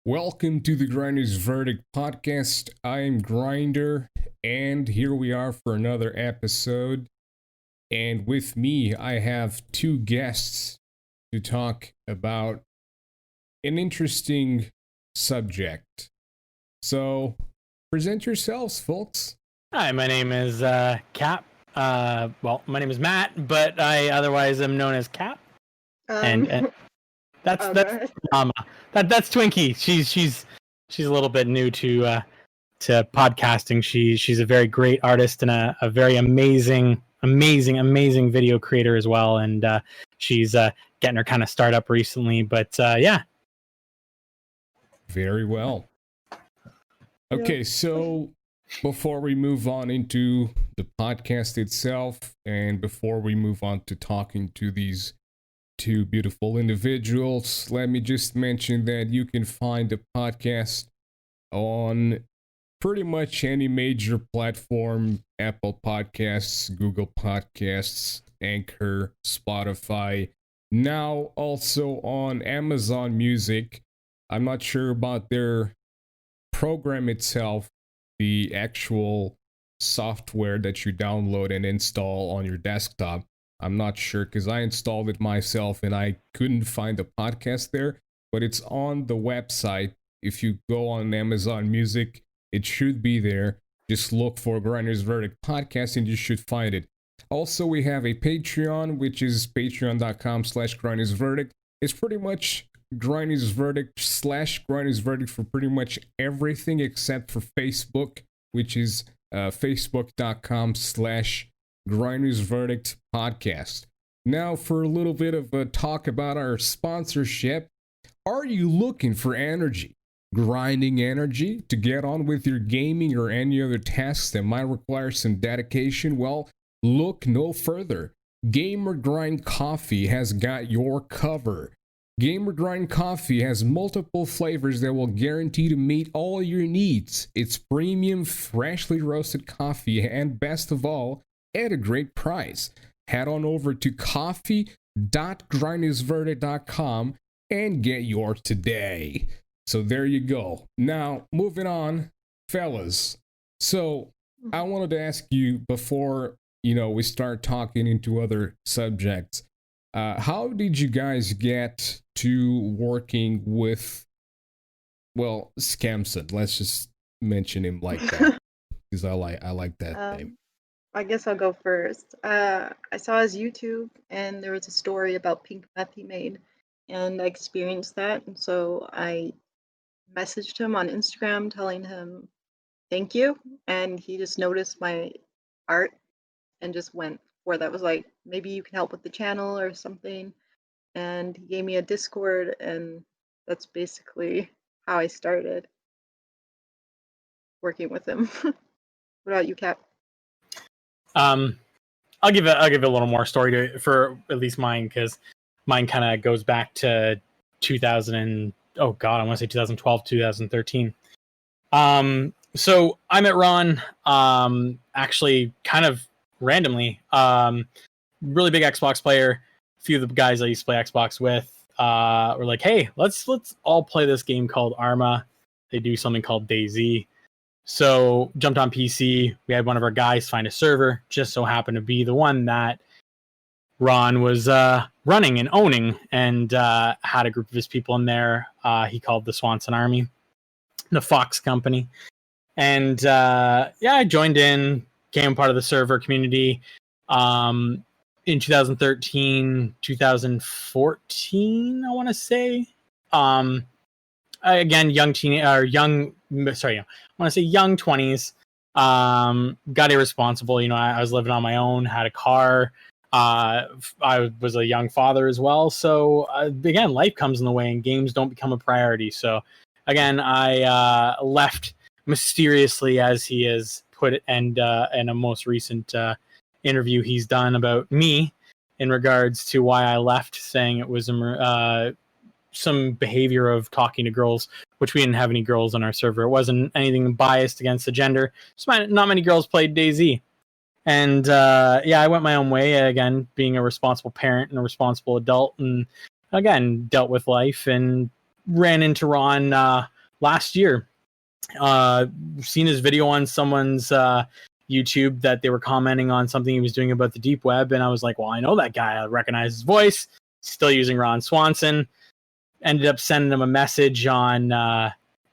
Welcome to the Grinder's Verdict podcast. I'm Grinder, and here we are for another episode. And with me, I have two guests to talk about an interesting subject. So, present yourselves, folks. Hi, my name is Kap. My name is Matt, but I otherwise am known as Kap. And that's Mama. That's Twinkie. She's a little bit new to podcasting. She's a very great artist and a very amazing video creator as well. And she's getting her kind of startup recently. But yeah. Very well. Okay, so before we move on into the podcast itself, and before we move on to talking to these two beautiful individuals, let me just mention that you can find the podcast on pretty much any major platform: Apple Podcasts, Google Podcasts, Anchor, Spotify, now also on Amazon Music. I'm not sure about their program itself, the actual software that you download and install on your desktop. I'm not sure because I installed it myself and I couldn't find the podcast there, but it's on the website. If you go on Amazon Music, it should be there. Just look for Grinder's Verdict podcast and you should find it. Also, we have a Patreon, which is patreon.com/Grinder's Verdict. It's pretty much Grinder's Verdict /Grinder's Verdict for pretty much everything except for Facebook, which is facebook.com/Grinder's Verdict podcast. Now for a little bit of a talk about our sponsorship. Are you looking for energy? Grinding energy to get on with your gaming or any other tasks that might require some dedication? Well, look no further. Gamer Grind Coffee has got your cover. Gamer Grind Coffee has multiple flavors that will guarantee to meet all your needs. It's premium, freshly roasted coffee, and best of all, at a great price. Head on over to coffee.grindersverdict.com and get yours today. So there you go. Now, moving on, fellas. So I wanted to ask you before, we start talking into other subjects. How did you guys get to working with, Skamson? Let's just mention him like that because I like that name. I guess I'll go first. I saw his YouTube and there was a story about pink meth he made, and I experienced that. And so I messaged him on Instagram telling him thank you, and he just noticed my art and just went for that. Was like, maybe you can help with the channel or something. And he gave me a Discord, and that's basically how I started working with him. What about you, Cap? I'll give a little more story for at least mine, because mine kind of goes back to 2012, 2013. So I met Ron actually kind of randomly. Really big Xbox player. A few of the guys I used to play Xbox with were like, hey, let's all play this game called Arma. They do something called DayZ. So jumped on PC. We had one of our guys find a server. Just so happened to be the one that Ron was running and owning, and had a group of his people in there. He called the Swanson Army, the Fox company. And I joined in, became part of the server community. In 2013, 2014, I want to say. Again, young 20s. Got irresponsible. I was living on my own, had a car. I was a young father as well. So again, life comes in the way and games don't become a priority. So again, I left mysteriously, as he has put it, and in a most recent interview he's done about me in regards to why I left, saying it was some behavior of talking to girls, which we didn't have any girls on our server. It wasn't anything biased against the gender. Just not many girls played DayZ. And I went my own way, again, being a responsible parent and a responsible adult, and again, dealt with life and ran into Ron last year. Seen his video on someone's YouTube that they were commenting on something he was doing about the deep web, and I was like, well, I know that guy. I recognize his voice. Still using Ron Swanson. Ended up sending him a message on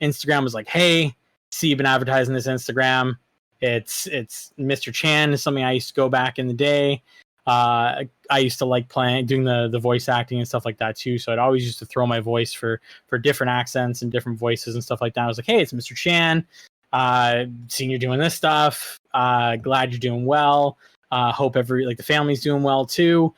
Instagram. Was like, hey, see you've been advertising this Instagram. It's Mr. Chan is something I used to go back in the day. I used to like doing the voice acting and stuff like that too. So I'd always used to throw my voice for different accents and different voices and stuff like that. I was like, hey, it's Mr. Chan. Seen you're doing this stuff. Glad you're doing well. Hope the family's doing well too.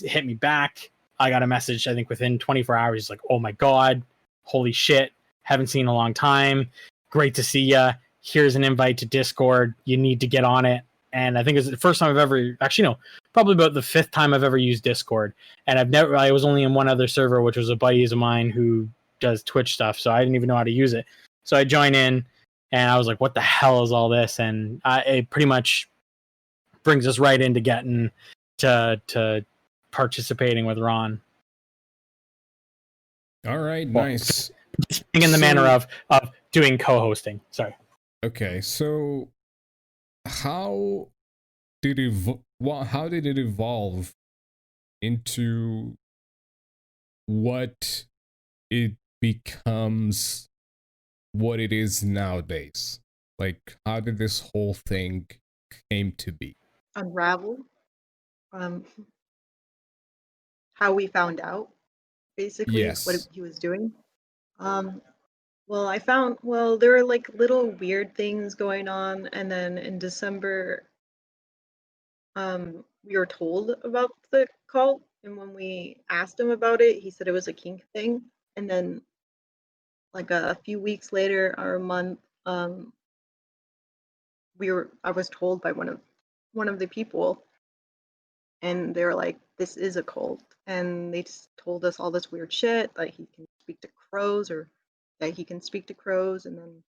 Hit me back. I got a message, I think within 24 hours. He's like, oh my God, holy shit. Haven't seen in a long time. Great to see ya. Here's an invite to Discord. You need to get on it. And I think it's the first time I've ever, actually no, probably about the 5th time I've ever used Discord. And I was only in one other server, which was a buddy of mine who does Twitch stuff. So I didn't even know how to use it. So I joined in and I was like, what the hell is all this? And it pretty much brings us right into getting to participating with Ron. All right, nice. In the manner of doing co-hosting. Sorry. Okay, so how did it evolve into what it becomes, what it is nowadays? Like, how did this whole thing came to be? Unravel. How we found out, basically, Yes. what he was doing. Well, there were like little weird things going on, and then in December, we were told about the cult, and when we asked him about it, he said it was a kink thing. And then, like a few weeks later or a month, I was told by one of the people, and they were like, "This is a cult," and they just told us all this weird shit, like he can speak to crows, or that he can speak to crows. And then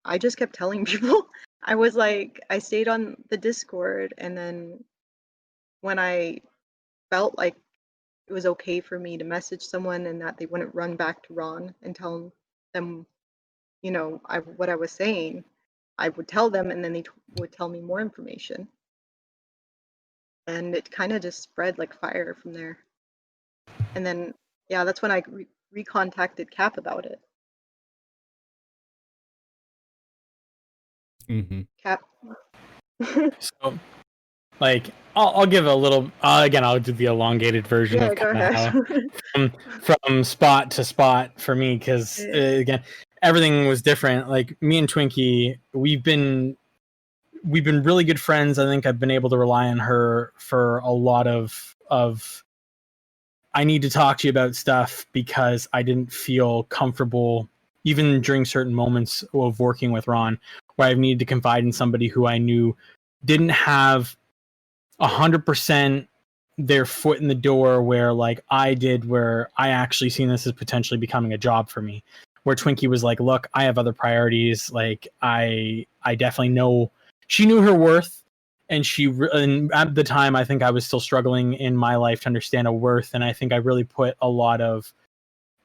I just kept telling people. I stayed on the Discord, and then when I felt like it was okay for me to message someone and that they wouldn't run back to Ron and tell them, what I was saying, I would tell them, and then they would tell me more information. And it kind of just spread like fire from there. And then, yeah, that's when I recontacted Kap about it. Mm-hmm. Kap. So, like, I'll give a little. Again, I'll do the elongated version of Go ahead. from spot to spot for me, because again, everything was different. Like me and Twinkie, we've been really good friends. I think I've been able to rely on her for a lot of I need to talk to you about stuff, because I didn't feel comfortable even during certain moments of working with Ron, where I've needed to confide in somebody who I knew didn't have 100% their foot in the door, where like I did, where I actually seen this as potentially becoming a job for me, where Twinkie was like, look, I have other priorities. Like I definitely know, she knew her worth. And at the time, I think I was still struggling in my life to understand a worth. And I think I really put a lot of,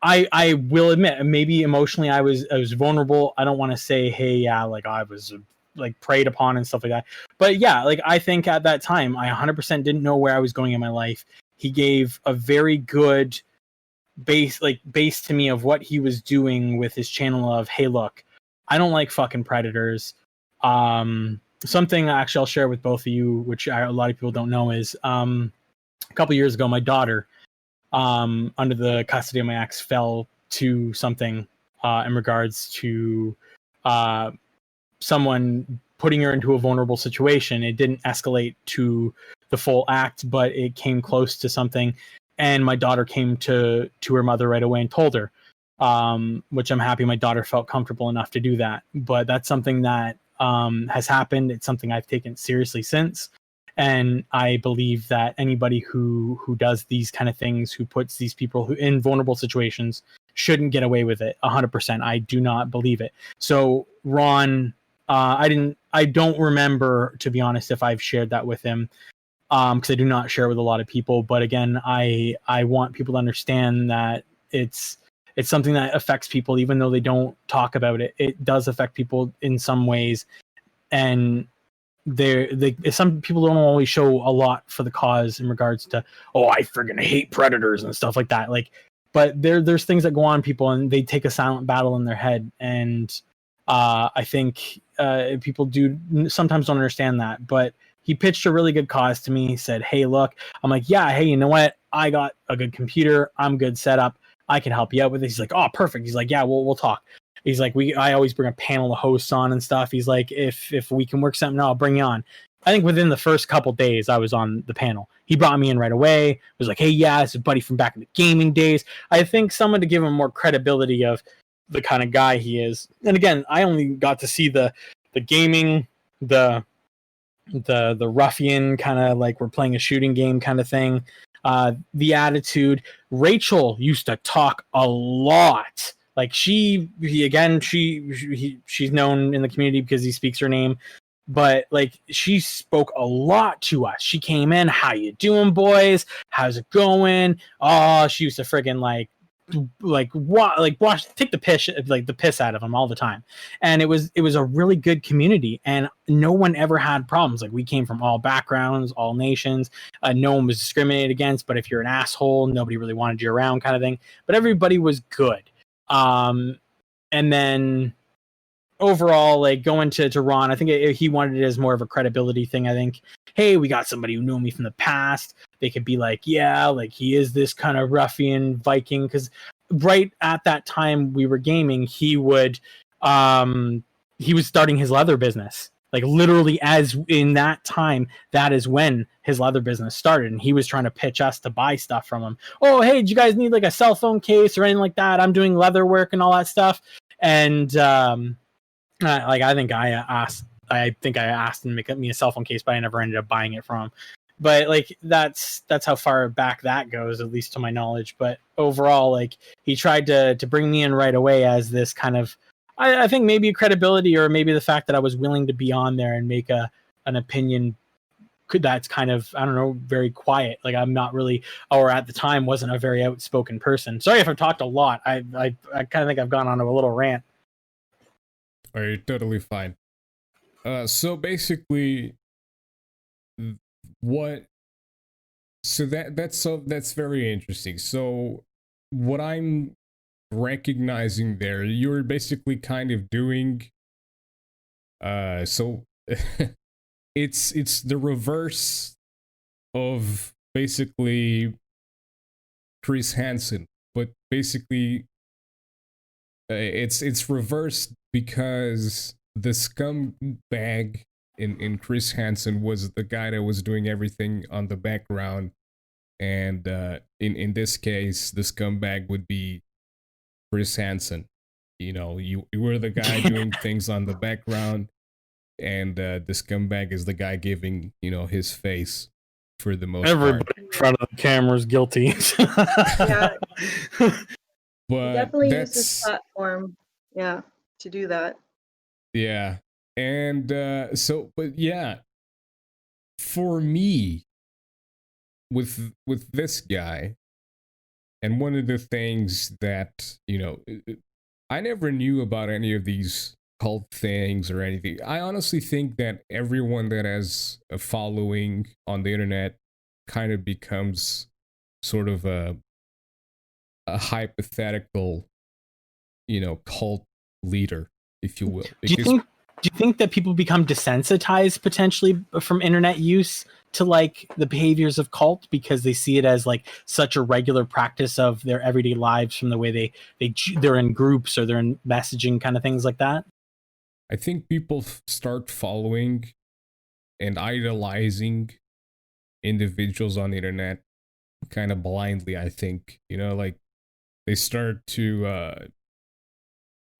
I will admit, maybe emotionally I was vulnerable. I don't want to say, hey, yeah, like I was like preyed upon and stuff like that. But yeah, like I think at that time, I 100% didn't know where I was going in my life. He gave a very good base to me of what he was doing with his channel of, hey, look, I don't like fucking predators. Something actually I'll share with both of you, which a lot of people don't know, is a couple years ago, my daughter, under the custody of my ex, fell to something in regards to someone putting her into a vulnerable situation. It didn't escalate to the full act, but it came close to something. And my daughter came to her mother right away and told her, which I'm happy my daughter felt comfortable enough to do that. But that's something that has happened. It's something I've taken seriously since. And I believe that anybody who does these kind of things, who puts these people who in vulnerable situations, shouldn't get away with it 100%. I do not believe it. So Ron, I don't remember, to be honest, if I've shared that with him, because I do not share with a lot of people. But again, I want people to understand that it's It's something that affects people, even though they don't talk about it. It does affect people in some ways, and some people don't always show a lot for the cause in regards to, oh, I friggin' hate predators and stuff like that. Like, but there's things that go on people, and they take a silent battle in their head, and I think people do sometimes don't understand that. But he pitched a really good cause to me. He said, hey, look, I'm like, yeah, hey, you know what? I got a good computer. I'm good setup. I can help you out with this. He's like, oh, perfect. He's like, yeah, we'll talk. He's like, I always bring a panel of hosts on and stuff. He's like, if we can work something out, I'll bring you on. I think within the first couple days, I was on the panel. He brought me in right away. Was like, hey, yeah, it's a buddy from back in the gaming days. I think someone to give him more credibility of the kind of guy he is. And again, I only got to see the gaming, the ruffian kind of like we're playing a shooting game kind of thing. The attitude. Rachel used to talk a lot. Like she's known in the community because he speaks her name, but like she spoke a lot to us. She came in, how you doing, boys? How's it going? Oh, she used to friggin' take the piss out of him all the time. And it was a really good community, and no one ever had problems. Like we came from all backgrounds, all nations. No one was discriminated against, but if you're an asshole, nobody really wanted you around, kind of thing. But everybody was good. And then overall, like going to Ron, I think he wanted it as more of a credibility thing. I think, hey, we got somebody who knew me from the past. They could be like, yeah, like he is this kind of ruffian Viking. Because right at that time we were gaming, he was starting his leather business. Like literally, as in that time, that is when his leather business started, and he was trying to pitch us to buy stuff from him. Oh, hey, do you guys need like a cell phone case or anything like that? I'm doing leather work and all that stuff. And I think I asked him to make me a cell phone case, but I never ended up buying it from him. But like that's how far back that goes, at least to my knowledge. But overall, like he tried to bring me in right away as this kind of, I think maybe credibility, or maybe the fact that I was willing to be on there and make an opinion that's kind of, I don't know, very quiet. Like I'm not really, or at the time wasn't a very outspoken person. Sorry if I've talked a lot. I kind of think I've gone on a little rant. Oh, you're totally fine. So basically, that's very interesting. So what I'm recognizing there, you're basically kind of doing so it's the reverse of basically Chris Hansen, but basically it's reversed because the scumbag in Chris Hansen was the guy that was doing everything on the background, and in this case the scumbag would be Chris Hansen. You know, you were the guy doing things on the background, and the scumbag is the guy giving, you know, his face for the most Everybody part. in front of the camera is guilty. Yeah. But He definitely used his platform, to do that. Yeah. And but yeah, for me, with this guy, and one of the things that, you know, I never knew about any of these cult things or anything. I honestly think that everyone that has a following on the internet kind of becomes sort of a hypothetical, you know, cult leader, if you will. Do you think that people become desensitized potentially from internet use to like the behaviors of cult because they see it as like such a regular practice of their everyday lives from the way they're in groups or they're in messaging kind of things like that? I think people start following and idolizing individuals on the internet kind of blindly. I think, you know, like they start to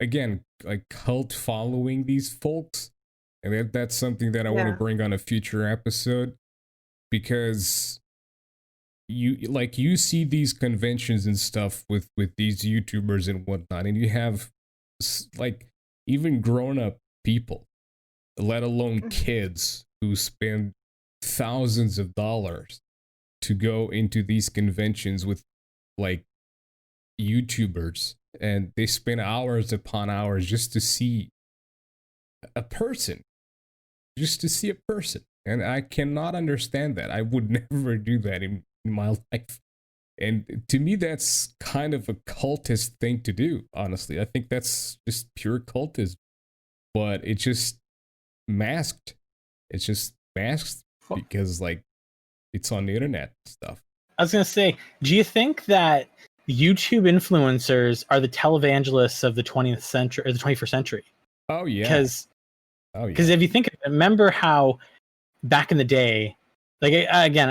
again, like cult following these folks, and that's something that I want to bring on a future episode, because you see these conventions and stuff with these YouTubers and whatnot, and you have like even grown-up people, let alone kids, who spend thousands of dollars to go into these conventions with like YouTubers and they spend hours upon hours just to see a person, and I cannot understand that. I would never do that in my life. And to me, that's kind of a cultist thing to do, honestly. I think that's just pure cultism, but it's just masked. It's just masked because, like, it's on the internet stuff. I was going to say, do you think that YouTube influencers are the televangelists of the 20th century or the 21st century? Oh, yeah. Because if you think, remember how back in the day, like, again,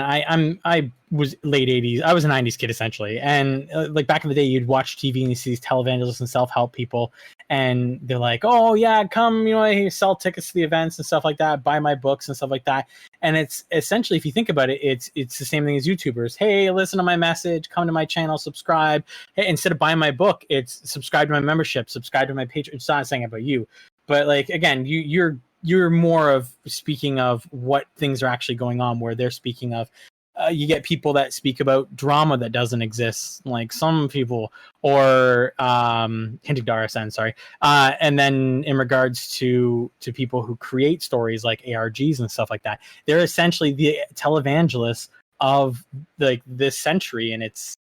I was late 80s. I was a 90s kid essentially, and like back in the day, you'd watch TV and you see these televangelists and self-help people, and they're like, "Oh yeah, come, I sell tickets to the events and stuff like that, buy my books and stuff like that." And it's essentially, if you think about it, it's the same thing as YouTubers. Hey, listen to my message, come to my channel, subscribe. Hey, instead of buying my book, it's subscribe to my membership, subscribe to my Patreon. It's not saying about you, but like again, you're more of speaking of what things are actually going on, where they're speaking of you get people that speak about drama that doesn't exist, like some people, or hinting to RSN, sorry. And then in regards to people who create stories like ARGs and stuff like that, they're essentially the televangelists of like this century. And it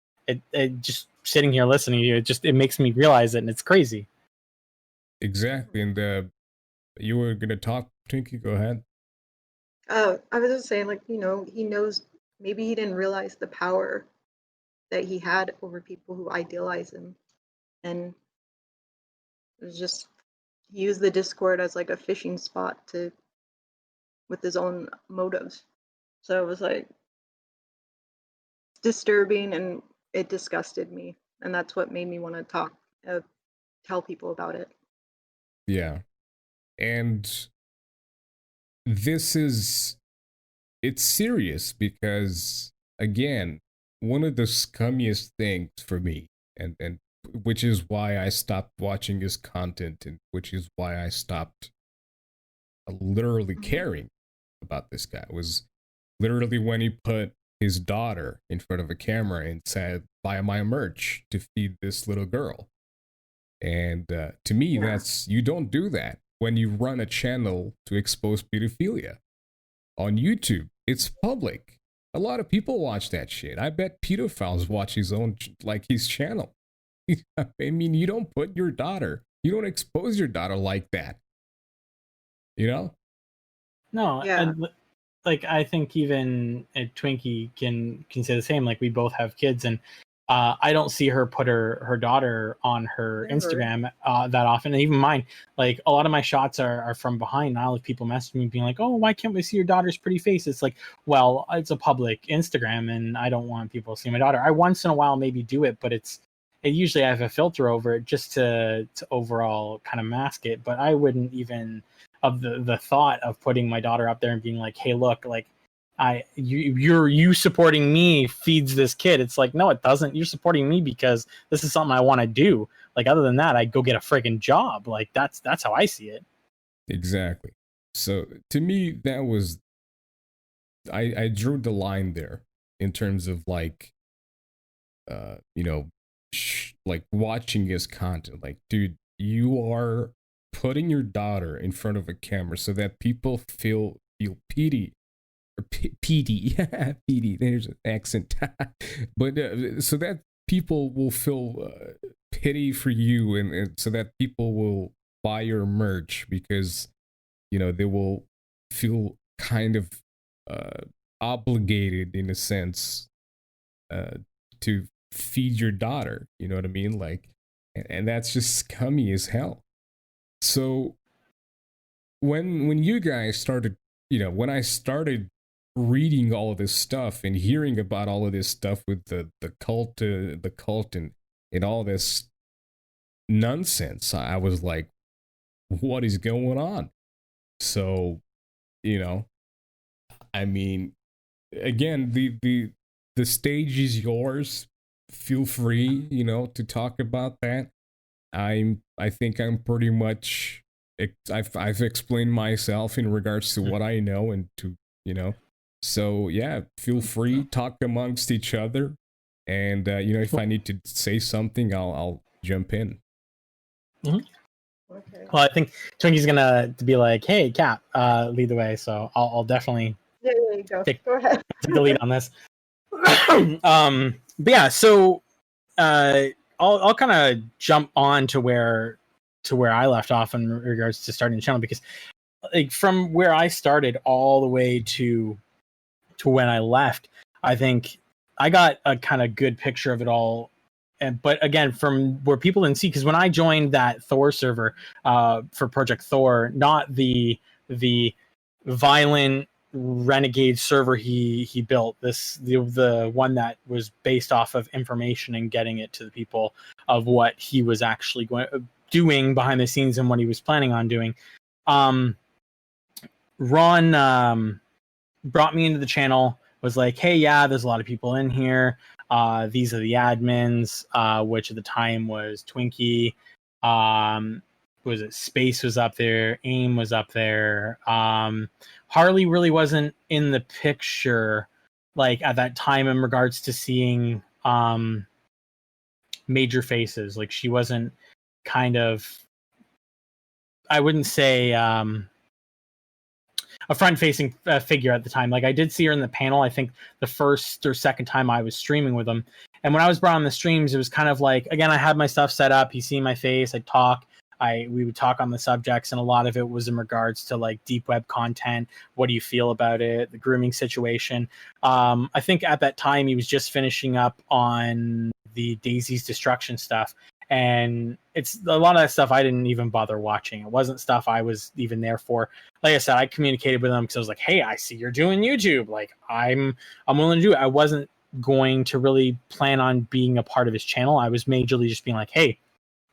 just sitting here listening to you, it makes me realize it, and it's crazy. Exactly. And you were gonna talk, Twinkie? Go ahead. I was just saying, like, he knows, maybe he didn't realize the power that he had over people who idealize him. And it was just, he used the Discord as like a fishing spot with his own motives. So it was like disturbing, and it disgusted me. And that's what made me want to tell people about it. Yeah. And it's serious because, again, one of the scummiest things for me, and which is why I stopped watching his content, and which is why I stopped literally caring about this guy, was literally when he put his daughter in front of a camera and said, "Buy my merch to feed this little girl." And to me, that's, you don't do that when you run a channel to expose pedophilia on YouTube. It's public. A lot of people watch that shit. I bet pedophiles watch his channel. I mean, you don't expose your daughter like that. No. Yeah. And, like, I think even Twinkie can say the same. Like, we both have kids, and I don't see her put her daughter on her Instagram that often. And even mine, like, a lot of my shots are from behind. I'll have people message me being like, "Oh, why can't we see your daughter's pretty face?" It's like, well, it's a public Instagram, and I don't want people to see my daughter. I once in a while maybe do it, but it usually I have a filter over it just to overall kind of mask it. But I wouldn't even, of the thought of putting my daughter up there and being like, "Hey, look, like, you supporting me feeds this kid." It's like, no, it doesn't. You're supporting me because this is something I want to do. Like, other than that, I'd go get a friggin' job. Like, that's how I see it. Exactly. So to me, that was, I drew the line there in terms of like, like watching his content. Like, dude, you are putting your daughter in front of a camera so that people feel pity. Or PD, PD. There's an accent, but so that people will feel pity for you, and so that people will buy your merch because they will feel kind of obligated in a sense to feed your daughter. You know what I mean? Like, and that's just scummy as hell. So when you guys started, when I started reading all of this stuff and hearing about all of this stuff with the cult and all this nonsense, I was like, what is going on? So, I mean, again, the stage is yours. Feel free, to talk about that. I think I'm pretty much, I've explained myself in regards to what I know, and to, so yeah, feel free, talk amongst each other. And, if I need to say something, I'll jump in. Mm-hmm. Okay. Well, I think Twinkie's gonna be like, "Hey, Cap, lead the way." So I'll definitely Yeah, there you go. Take- Go ahead. take the lead on this. But yeah, so I'll kind of jump on to where I left off in regards to starting the channel, because like from where I started all the way to when I left, I think I got a kind of good picture of it all. But again, from where people didn't see, because when I joined that Thor server for Project Thor, not the violent renegade server he built, the one that was based off of information and getting it to the people of what he was actually doing behind the scenes and what he was planning on doing. Ron brought me into the channel, was like, hey, yeah, there's a lot of people in here. These are the admins, which at the time was Twinkie. Was it Space was up there? AIM was up there. Harley really wasn't in the picture, like at that time, in regards to seeing major faces. Like she wasn't kind of, I wouldn't say a front-facing figure at the time. Like I did see her in the panel, I think the first or second time I was streaming with him. And when I was brought on the streams, it was kind of like, again, I had my stuff set up. He'd see my face. I'd talk. We would talk on the subjects, and a lot of it was in regards to like deep web content. What do you feel about it? The grooming situation. I think at that time he was just finishing up on the Daisy's destruction stuff. And it's a lot of that stuff I didn't even bother watching. It wasn't stuff I was even there for. Like I said, I communicated with them because I was like, hey, I see you're doing YouTube. Like I'm willing to do it. I wasn't going to really plan on being a part of his channel. I was majorly just being like, hey,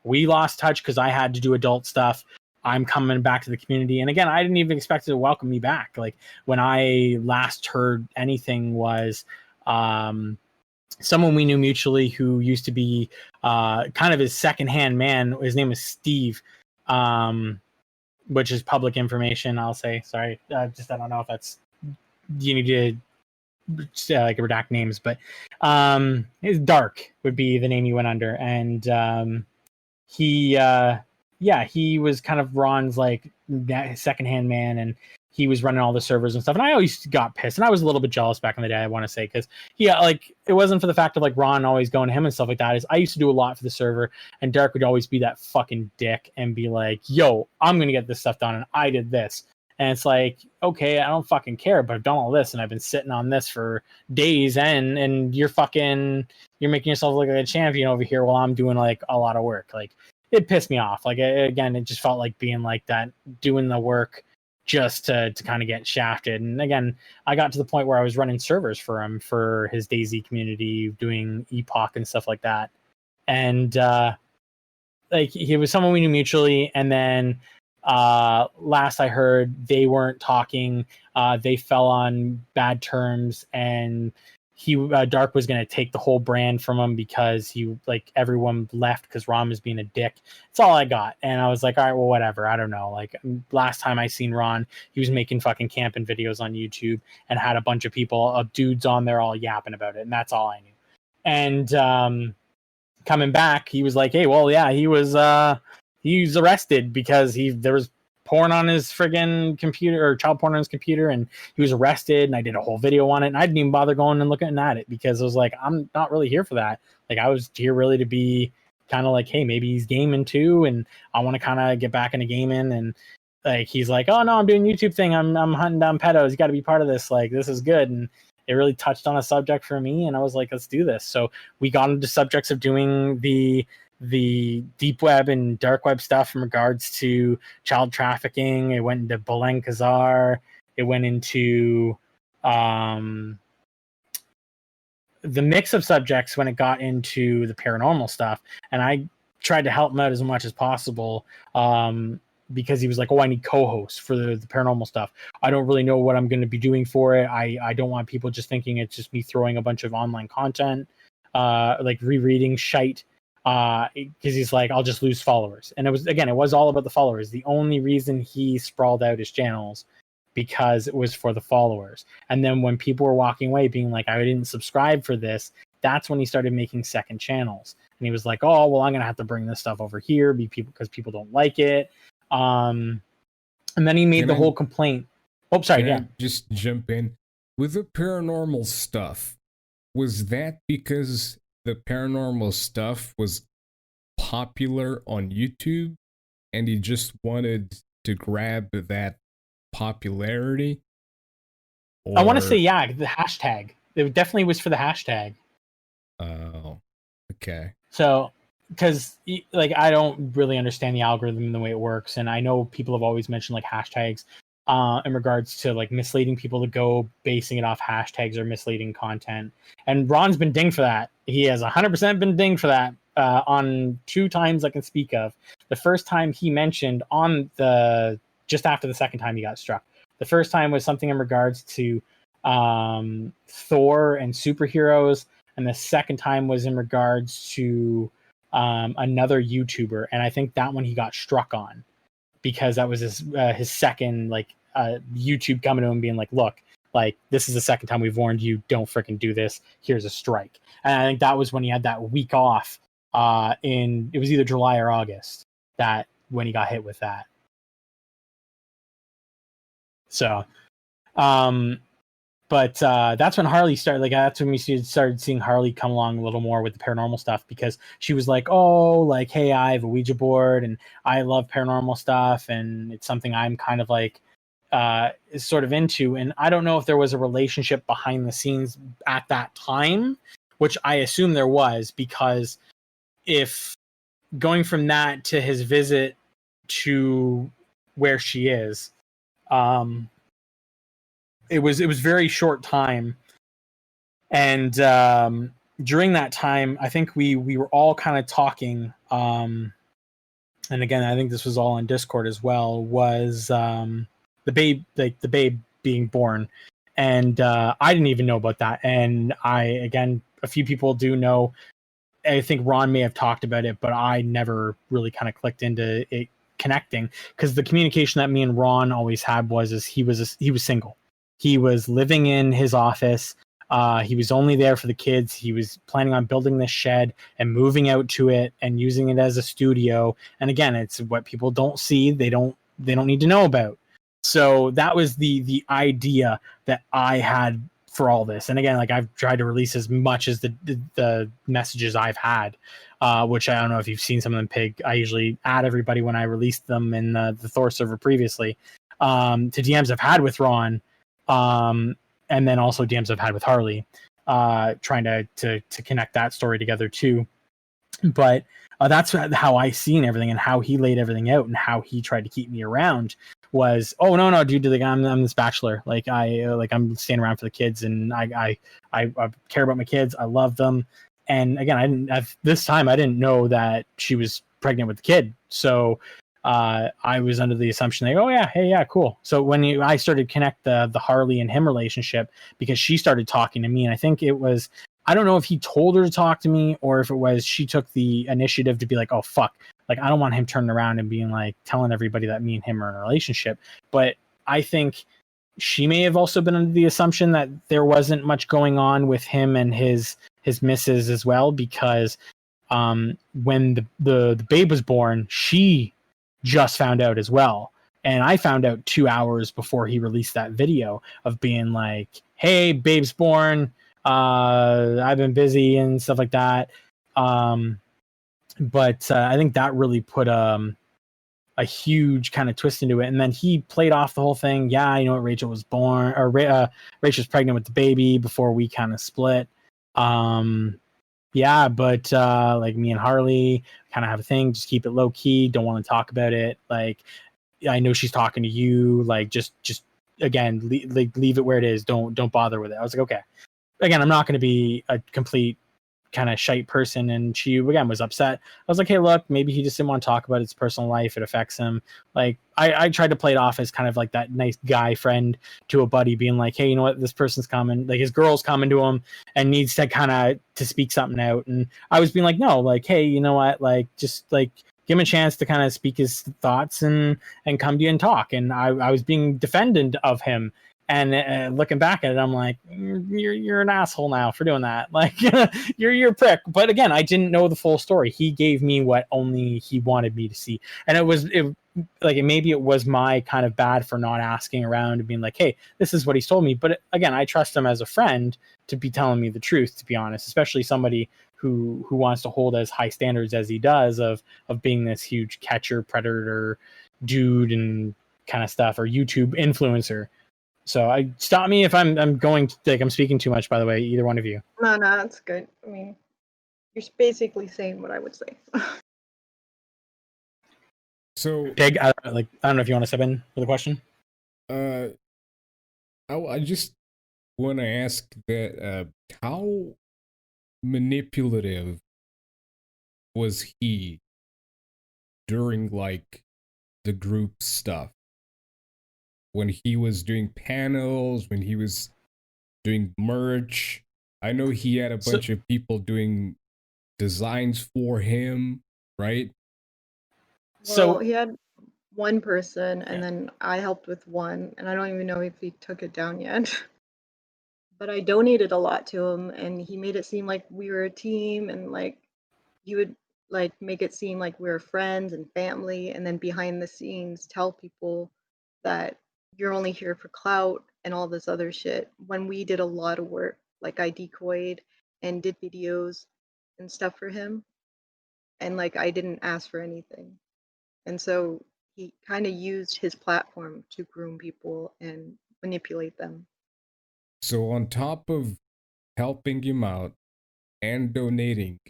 we lost touch because I had to do adult stuff. I'm coming back to the community. And again, I didn't even expect to welcome me back. Like when I last heard anything was someone we knew mutually who used to be kind of his secondhand man. His name is Steve, which is public information, I'll say. Sorry. I don't know if that's, you need to like redact names, but his Dark would be the name he went under. And he was kind of Ron's like secondhand man, and he was running all the servers and stuff. And I always got pissed, and I was a little bit jealous back in the day, I want to say, because like it wasn't for the fact of like Ron always going to him and stuff like that. Is I used to do a lot for the server, and Dark would always be that fucking dick and be like, yo, I'm gonna get this stuff done, and I did this. And it's like, okay, I don't fucking care, but I've done all this, and I've been sitting on this for days, and you're making yourself look like a champion over here while I'm doing like a lot of work. Like it pissed me off. Like again, it just felt like being like that, doing the work just to kind of get shafted. And again, I got to the point where I was running servers for him for his Daisy community, doing Epoch and stuff like that. And like he was someone we knew mutually, and then last I heard, they weren't talking. They fell on bad terms, and Dark was going to take the whole brand from him because everyone left because Ron was being a dick. That's all I got. And I was like, all right, well, whatever. I don't know. Like last time I seen Ron, he was making fucking camping videos on YouTube and had a bunch of dudes on there all yapping about it. And that's all I knew. And coming back, he was like, hey, well, yeah, he was arrested because there was porn on his friggin' computer, or child porn on his computer, and he was arrested, and I did a whole video on it, and I didn't even bother going and looking at it because I was like, I'm not really here for that. Like I was here really to be kind of like, hey, maybe he's gaming too, and I want to kind of get back into gaming. And like he's like, oh no, I'm doing YouTube thing, I'm hunting down pedos, you got to be part of this, like this is good. And it really touched on a subject for me, and I was like, let's do this. So we got into subjects of doing the deep web and dark web stuff in regards to child trafficking. It went into Belen Kazar. It went into the mix of subjects when it got into the paranormal stuff. And I tried to help him out as much as possible because he was like, oh, I need co-hosts for the paranormal stuff. I don't really know what I'm going to be doing for it. I don't want people just thinking it's just me throwing a bunch of online content, like rereading shite. Because he's like, I'll just lose followers. And it was all about the followers. The only reason he sprawled out his channels because it was for the followers. And then when people were walking away being like, I didn't subscribe for this, that's when he started making second channels. and he was like, oh, well, I'm gonna have to bring this stuff over here because people don't like it. And then he made the whole complaint. Oh, sorry, yeah. Just jump in with the paranormal stuff. Was that because the paranormal stuff was popular on YouTube and he just wanted to grab that popularity? Or... I want to say, yeah, the hashtag. It definitely was for the hashtag. Oh, okay. So, because like I don't really understand the algorithm and the way it works, and I know people have always mentioned like hashtags in regards to like misleading people to go basing it off hashtags or misleading content. And Ron's been dinged for that. He has 100% been dinged for that on 2 times I can speak of. The first time he mentioned on the just after the second time he got struck. The first time was something in regards to Thor and superheroes, and the second time was in regards to another YouTuber, and I think that one he got struck on because that was his second like YouTube coming to him being like, look, like this is the second time we've warned you, don't freaking do this, here's a strike. And I think that was when he had that week off in it was either July or August that when he got hit with that. So but that's when Harley started, like that's when we started seeing Harley come along a little more with the paranormal stuff, because she was like, oh, like, hey, I have a Ouija board and I love paranormal stuff and it's something I'm kind of like is sort of into. And I don't know if there was a relationship behind the scenes at that time, which I assume there was, because if going from that to his visit to where she is, it was very short time, and during that time, I think we were all kind of talking. And again, I think this was all on Discord as well. Was the babe being born, and I didn't even know about that. And a few people do know. I think Ron may have talked about it, but I never really kind of clicked into it connecting, because the communication that me and Ron always had was he was single. He was living in his office. He was only there for the kids. He was planning on building this shed and moving out to it and using it as a studio. And again, it's what people don't see. They don't need to know about. So that was the idea that I had for all this. And again, like I've tried to release as much as the messages I've had, which I don't know if you've seen some of them, Pig. I usually add everybody when I released them in the Thor server previously, to DMs I've had with Ron. And then also DMs I've had with Harley, trying to connect that story together too. But that's how I seen everything, and how he laid everything out, and how he tried to keep me around was, oh no, dude, like I'm this bachelor, like I'm staying around for the kids, and I care about my kids, I love them. And again, this time I didn't know that she was pregnant with the kid, so I was under the assumption that, oh yeah, hey, yeah, cool. So when I started connect the Harley and him relationship, because she started talking to me, and I think it was, I don't know if he told her to talk to me or if it was she took the initiative to be like, oh fuck, like I don't want him turning around and being like telling everybody that me and him are in a relationship. But I think she may have also been under the assumption that there wasn't much going on with him and his missus as well, because when the babe was born, she just found out as well. And I found out 2 hours before he released that video of being like, hey, babe's born, I've been busy and stuff like that. But I think that really put a huge kind of twist into it. And then he played off the whole thing. Yeah, I know Rachel was born, or Rachel's pregnant with the baby before we kind of split. Yeah, but like me and Harley kind of have a thing, just keep it low key, don't want to talk about it. Like, I know she's talking to you, like just again, leave it where it is. Don't bother with it. I was like, okay. Again, I'm not going to be a complete kind of shite person, and she again was upset. I was like, hey, look, maybe he just didn't want to talk about his personal life, it affects him. Like I tried to play it off as kind of like that nice guy friend to a buddy, being like, hey, you know what, this person's coming, like his girl's coming to him and needs to kind of to speak something out. And I was being like, no, like, hey, you know what, like just like give him a chance to kind of speak his thoughts and come to you and talk. And I was being defendant of him. And looking back at it, I'm like, you're an asshole now for doing that. Like, you're a prick. But again, I didn't know the full story. He gave me what only he wanted me to see. And maybe it was my kind of bad for not asking around and being like, hey, this is what he's told me. But again, I trust him as a friend to be telling me the truth, to be honest, especially somebody who wants to hold as high standards as he does of being this huge catcher, predator dude and kind of stuff, or YouTube influencer. So stop me if I'm I'm speaking too much, by the way, either one of you. No, it's good. I mean, you're basically saying what I would say. So, Pig, I don't know if you want to step in for the question. I just want to ask that how manipulative was he during like the group stuff, when he was doing panels, when he was doing merch? I know he had a bunch of people doing designs for him, right? Well, he had one person, and then I helped with one, and I don't even know if he took it down yet. But I donated a lot to him, and he made it seem like we were a team, and like he would like make it seem like we were friends and family, and then behind the scenes tell people that you're only here for clout and all this other shit. When we did a lot of work, like I decoyed and did videos and stuff for him, and like I didn't ask for anything. And so he kind of used his platform to groom people and manipulate them. So on top of helping him out and donating,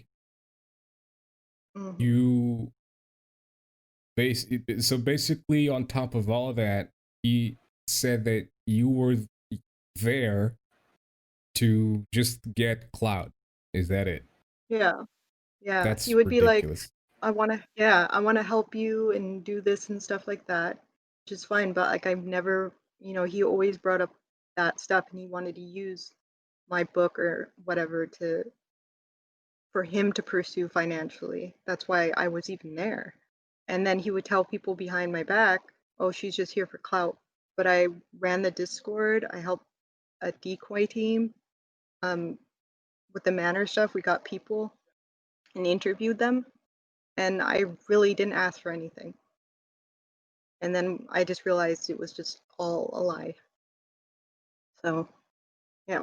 you basically on top of all of that, he said that you were there to just get clout. Is that it? Yeah. That's He would ridiculous. be like, I want to help you and do this and stuff like that, which is fine. But like, I've never, he always brought up that stuff, and he wanted to use my book or whatever for him to pursue financially. That's why I was even there. And then he would tell people behind my back, oh, she's just here for clout. But I ran the Discord. I helped a decoy team. With the manor stuff, we got people and interviewed them. And I really didn't ask for anything. And then I just realized it was just all a lie. So yeah, it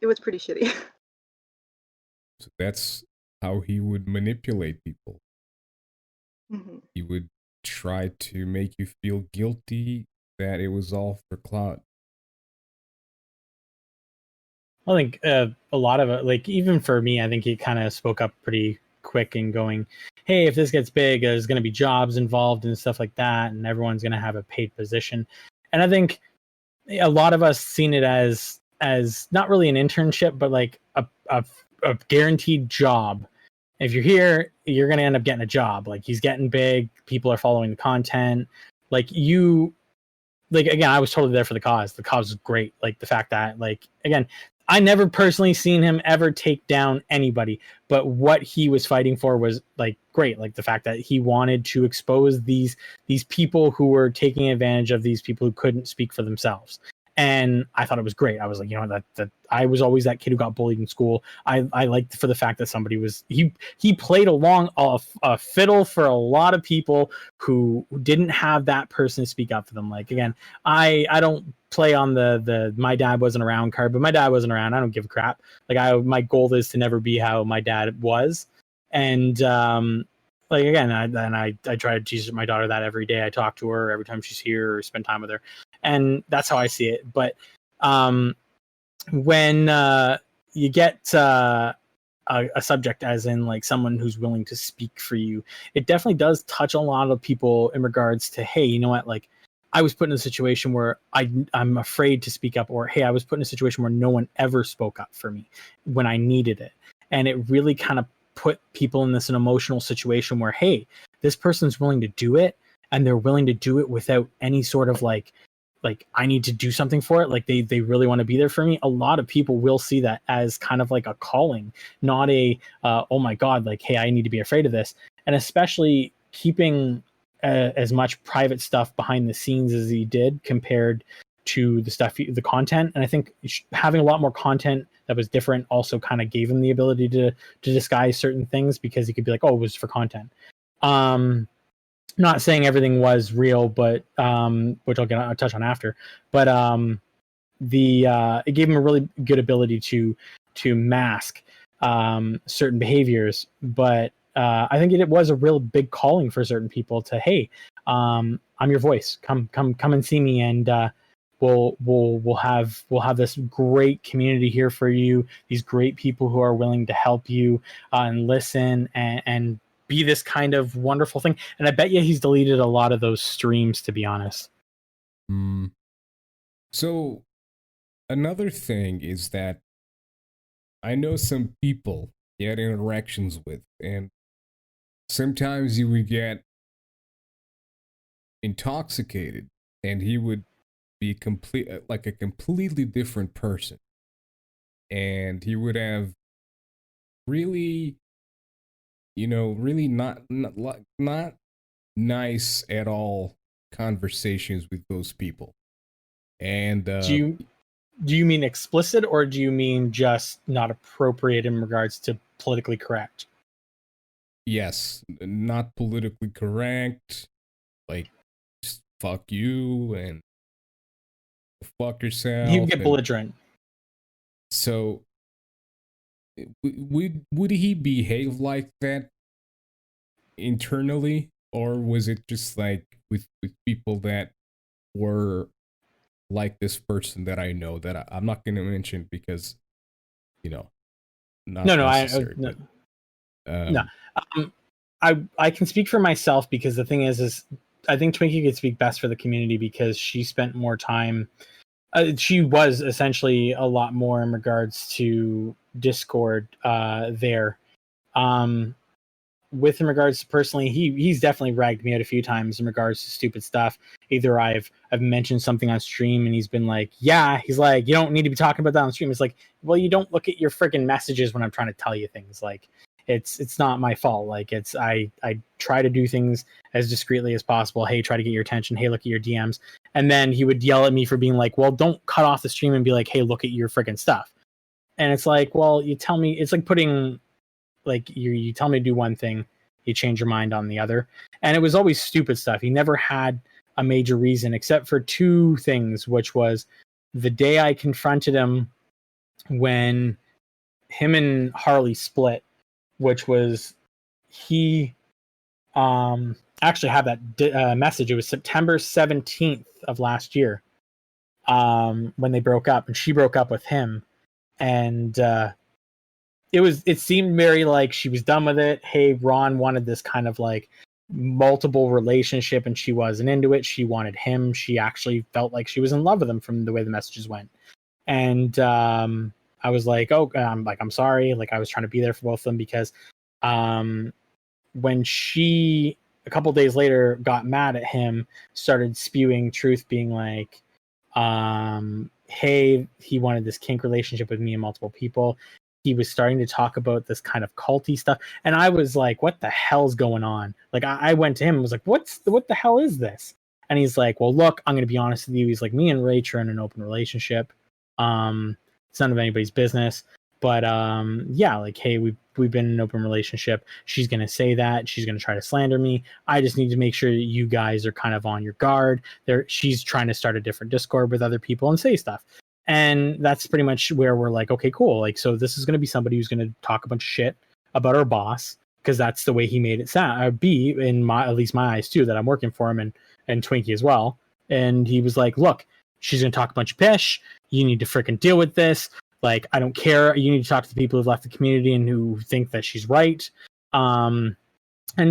was pretty shitty. So that's how he would manipulate people. He would try to make you feel guilty that it was all for clout. I think a lot of it, like even for me, I think he kind of spoke up pretty quick and going, hey, if this gets big, there's going to be jobs involved and stuff like that, and everyone's going to have a paid position. And I think a lot of us seen it as not really an internship, but like a guaranteed job. If you're here, you're going to end up getting a job. Like he's getting big, people are following the content. Again, I was totally there for the cause. The cause was great. Like the fact that, like, again, I never personally seen him ever take down anybody, but what he was fighting for was like great. Like the fact that he wanted to expose these people who were taking advantage of these people who couldn't speak for themselves. And I thought it was great. I was like, that I was always that kid who got bullied in school. I liked for the fact that somebody was, he played along a fiddle for a lot of people who didn't have that person to speak up for them. Like, again, I don't play on the my dad wasn't around card, but my dad wasn't around. I don't give a crap. Like my goal is to never be how my dad was. And like again, I try to teach my daughter that every day. I talk to her every time she's here or spend time with her, and that's how I see it. But when you get a subject as in like someone who's willing to speak for you, it definitely does touch a lot of people in regards to, hey, you know what, like I was put in a situation where I'm afraid to speak up, or hey, I was put in a situation where no one ever spoke up for me when I needed it, and it really kind of put people in an emotional situation where, hey, this person's willing to do it, and they're willing to do it without any sort of like I need to do something for it. Like they really want to be there for me. A lot of people will see that as kind of like a calling, not a oh my god, like, hey, I need to be afraid of this. And especially keeping as much private stuff behind the scenes as he did compared to the stuff, the content. And I think having a lot more content that was different also kind of gave him the ability to disguise certain things, because he could be like, oh, it was for content. Not saying everything was real, but which I'll touch on after. But it gave him a really good ability to mask certain behaviors. But I think it was a real big calling for certain people to, hey, I'm your voice. Come and see me, and we'll have this great community here for you. These great people who are willing to help you and listen and be this kind of wonderful thing. And I bet you he's deleted a lot of those streams, to be honest. So another thing is that I know some people he had interactions with, and sometimes he would get intoxicated and he would be like a completely different person, and he would have really, really not nice at all conversations with those people. And do you mean explicit, or do you mean just not appropriate in regards to politically correct? Yes, not politically correct, like just fuck you and fuck yourself. He'd get belligerent. So would he behave like that internally, or was it just like with people that were like this person that I know that I'm not going to mention because not necessary, I can speak for myself, because the thing is I think Twinkie could speak best for the community, because she spent more time. She was essentially a lot more in regards to Discord there. With in regards to personally, he's definitely ragged me out a few times in regards to stupid stuff. Either I've mentioned something on stream and he's been like, yeah, he's like, you don't need to be talking about that on stream. It's like, well, you don't look at your freaking messages when I'm trying to tell you things. Like, it's not my fault. Like, it's I try to do things as discreetly as possible. Hey, try to get your attention. Hey, look at your DMs. And then he would yell at me for being like, well, don't cut off the stream and be like, hey, look at your freaking stuff. And it's like, well, you tell me, it's like putting, like, you tell me to do one thing, you change your mind on the other. And it was always stupid stuff. He never had a major reason except for two things, which was the day I confronted him when him and Harley split, which was he actually had that message. It was September 17th of last year when they broke up, and she broke up with him. And it seemed very like she was done with it. Hey, Ron wanted this kind of like multiple relationship and she wasn't into it. She wanted him. She actually felt like she was in love with him from the way the messages went. And I was like, I'm sorry. Like, I was trying to be there for both of them, because when she a couple days later got mad at him, started spewing truth, being like, hey, he wanted this kink relationship with me and multiple people. He was starting to talk about this kind of culty stuff. And I was like, what the hell's going on? Like, I went to him and was like, what the hell is this? And he's like, well, look, I'm going to be honest with you. He's like, me and Rach are in an open relationship. It's none of anybody's business. But yeah, like, hey, we've been in an open relationship. She's going to say that. She's going to try to slander me. I just need to make sure that you guys are kind of on your guard. She's trying to start a different Discord with other people and say stuff. And that's pretty much where we're like, okay, cool. Like, so this is going to be somebody who's going to talk a bunch of shit about our boss, because that's the way he made it sound, be in at least my eyes too, that I'm working for him, and Twinkie as well. And he was like, look, she's going to talk a bunch of pish. You need to freaking deal with this. Like, I don't care. You need to talk to the people who've left the community and who think that she's right. And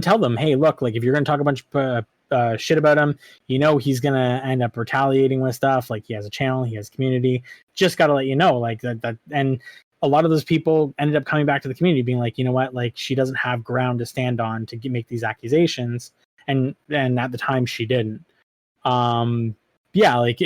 tell them, hey, look, like, if you're going to talk a bunch of shit about him, he's gonna end up retaliating with stuff. Like, he has a channel, he has a community, just gotta let you know, like, that. And a lot of those people ended up coming back to the community being like, you know what, like, she doesn't have ground to stand on to make these accusations, and at the time she didn't. Yeah, like,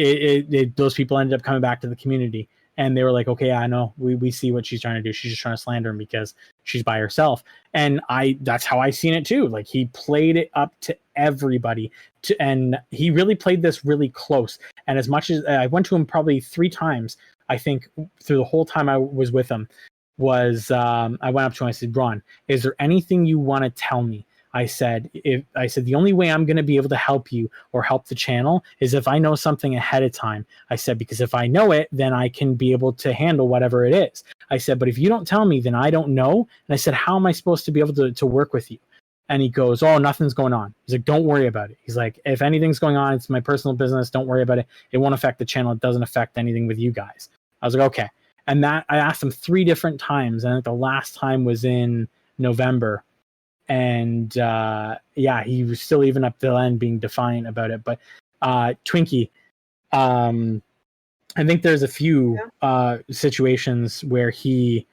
those people ended up coming back to the community, And they were like, okay, I know, we see what she's trying to do. She's just trying to slander him because she's by herself. And that's how I seen it too. Like, he played it up to everybody, and he really played this really close. And as much as I went to him probably 3 times, I think, through the whole time I was with him, I went up to him, I said, Ron, is there anything you want to tell me? I said, the only way I'm going to be able to help you or help the channel is if I know something ahead of time. I said, because if I know it, then I can be able to handle whatever it is. I said, but if you don't tell me, then I don't know. And I said, how am I supposed to be able to work with you? And he goes, oh, nothing's going on. He's like, don't worry about it. He's like, if anything's going on, it's my personal business. Don't worry about it. It won't affect the channel. It doesn't affect anything with you guys. I was like, okay. And that I asked him 3 different times. And the last time was in November. And he was still, even up to the end, being defiant about it. But Twinkie, I think there's a few situations where he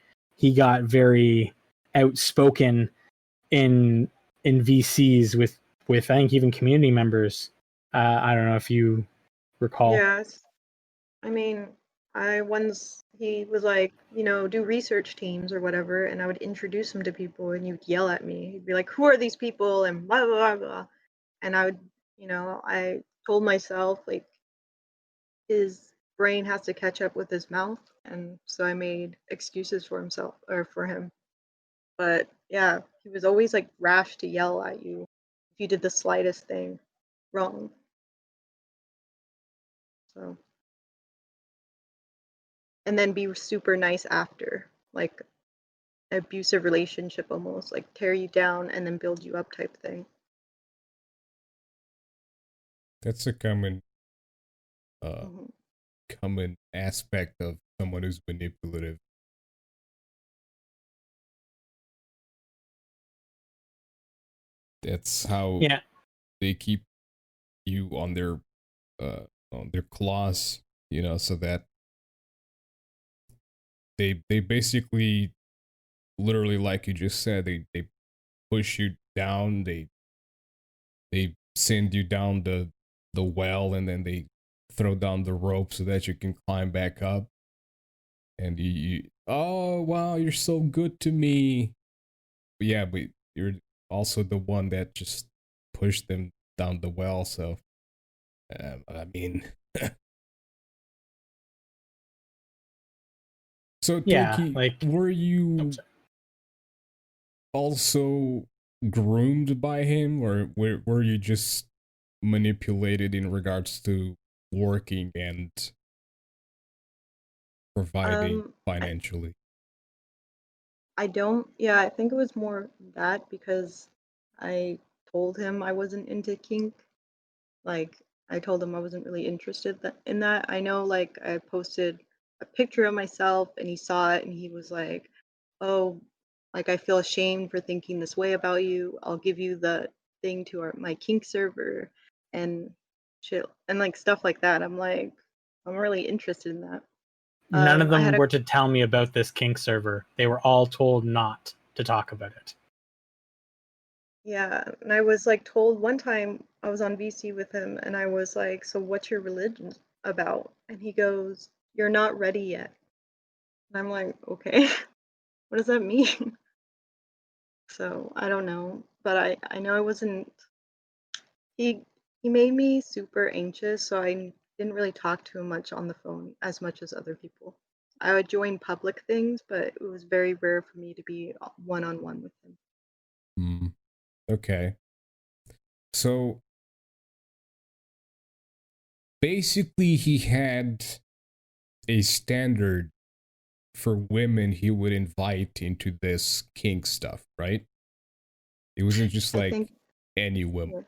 got very outspoken in VCs with I think even community members. I don't know if you recall. Yes. I mean, he was like, do research teams or whatever, and I would introduce him to people, and you'd yell at me. He'd be like, who are these people? And blah, blah, blah, blah. And I would, I told myself, like, his brain has to catch up with his mouth. And so I made excuses for him. But yeah, he was always like rash to yell at you if you did the slightest thing wrong. So. And then be super nice after, like abusive relationship almost, like tear you down and then build you up type thing. That's a common aspect of someone who's manipulative. That's how they keep you on their claws, so that they basically, literally, like you just said, they push you down, they send you down the well, and then they throw down the rope so that you can climb back up. And you oh wow, you're so good to me. But yeah, but you're also the one that just pushed them down the well. So I mean, so Twinkie, were you also groomed by him, or were you just manipulated in regards to working and providing financially? I think it was more that, because I told him I wasn't into kink. Like, I told him I wasn't really interested in that. I know, like, I posted a picture of myself and he saw it and he was like, oh, like, I feel ashamed for thinking this way about you. I'll give you the thing to my kink server and shit, and like stuff like that. I'm like, I'm really interested in that. None of them were to tell me about this kink server. They were all told not to talk about it. Yeah, and I was like told one time, I was on VC with him and I was like, so what's your religion about? And he goes, you're not ready yet. And I'm like, okay, what does that mean? So I don't know, but I know I wasn't, he made me super anxious, so I didn't really talk to him much on the phone as much as other people. I would join public things, but it was very rare for me to be one-on-one with him. Okay. So basically he had a standard for women he would invite into this kink stuff, right? It wasn't just like any women.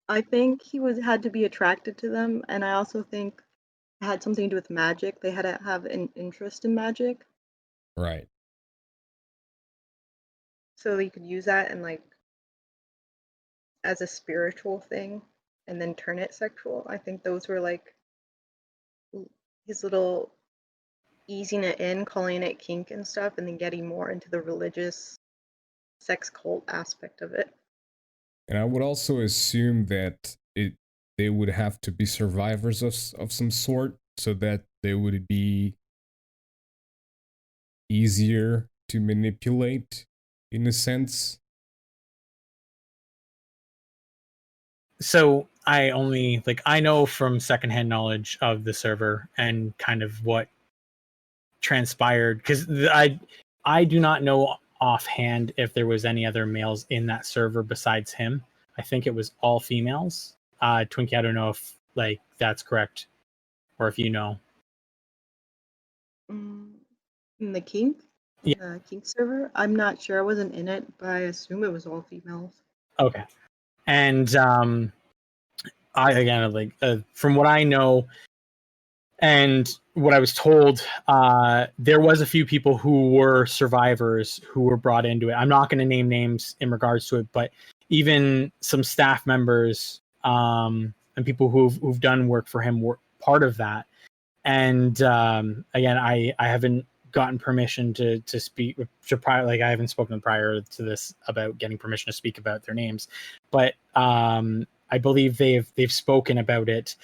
I think he had to be attracted to them, and I also think it had something to do with magic. They had to have an interest in magic. Right. So you could use that and like as a spiritual thing and then turn it sexual. I think those were like his little easing it in, calling it kink and stuff, and then getting more into the religious sex cult aspect of it. And I would also assume that they would have to be survivors of some sort, so that they would be easier to manipulate in a sense. So I know from secondhand knowledge of the server and kind of what transpired, because I do not know offhand if there was any other males in that server besides him. I think it was all females. Twinkie, I don't know if that's correct, or if you know. In the King? Yeah. The King server? I'm not sure. I wasn't in it, but I assume it was all females. Okay. And I again, from what I know and what I was told, there was a few people who were survivors who were brought into it. I'm not going to name names in regards to it, but even some staff members and people who've done work for him were part of that. And again, I haven't gotten permission to speak to prior, I haven't spoken prior to this about getting permission to speak about their names, but I believe they've spoken about it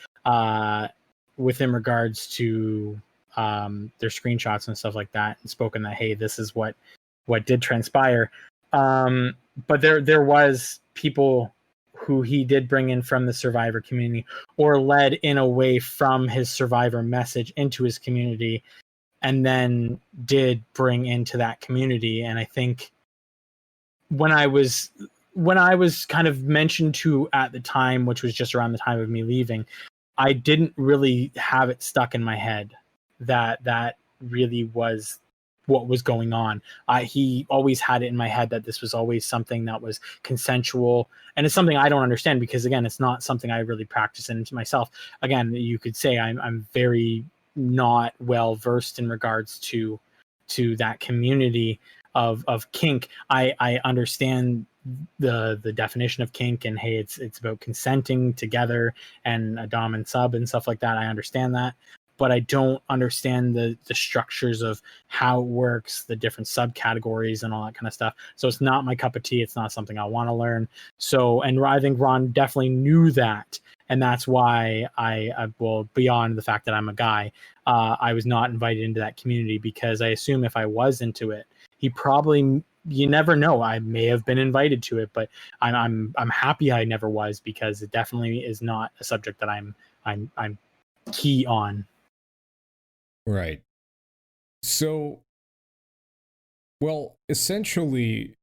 within regards to their screenshots and stuff like that, and spoken that, hey, this is what did transpire. But there was people who he did bring in from the survivor community, or led in a way from his survivor message into his community, and then did bring into that community. And I think when I was kind of mentioned to at the time, which was just around the time of me leaving, I didn't really have it stuck in my head that really was what was going on. He always had it in my head that this was always something that was consensual, and it's something I don't understand, because again, it's not something I really practice into myself. Again, you could say I'm very not well versed in regards to that community of kink. I understand the definition of kink, and hey, it's about consenting together and a dom and sub and stuff like that. I understand that, but I don't understand the structures of how it works, the different subcategories and all that kind of stuff. So it's not my cup of tea. It's not something I want to learn. So, and I think Ron definitely knew that. And that's why well, beyond the fact that I'm a guy, I was not invited into that community, because I assume if I was into it, he probably, you never know, I may have been invited to it, but I'm happy I never was, because it definitely is not a subject that I'm key on. Right. So, well, essentially,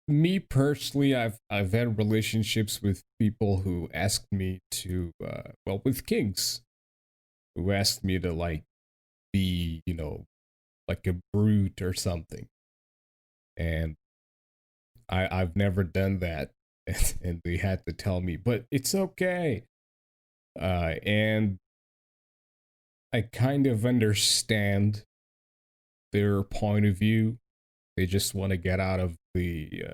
me personally, I've had relationships with people who asked me to, with kings, who asked me to be, like a brute or something, and I've never done that, and they had to tell me, but it's okay, and I kind of understand their point of view. They just want to get out of the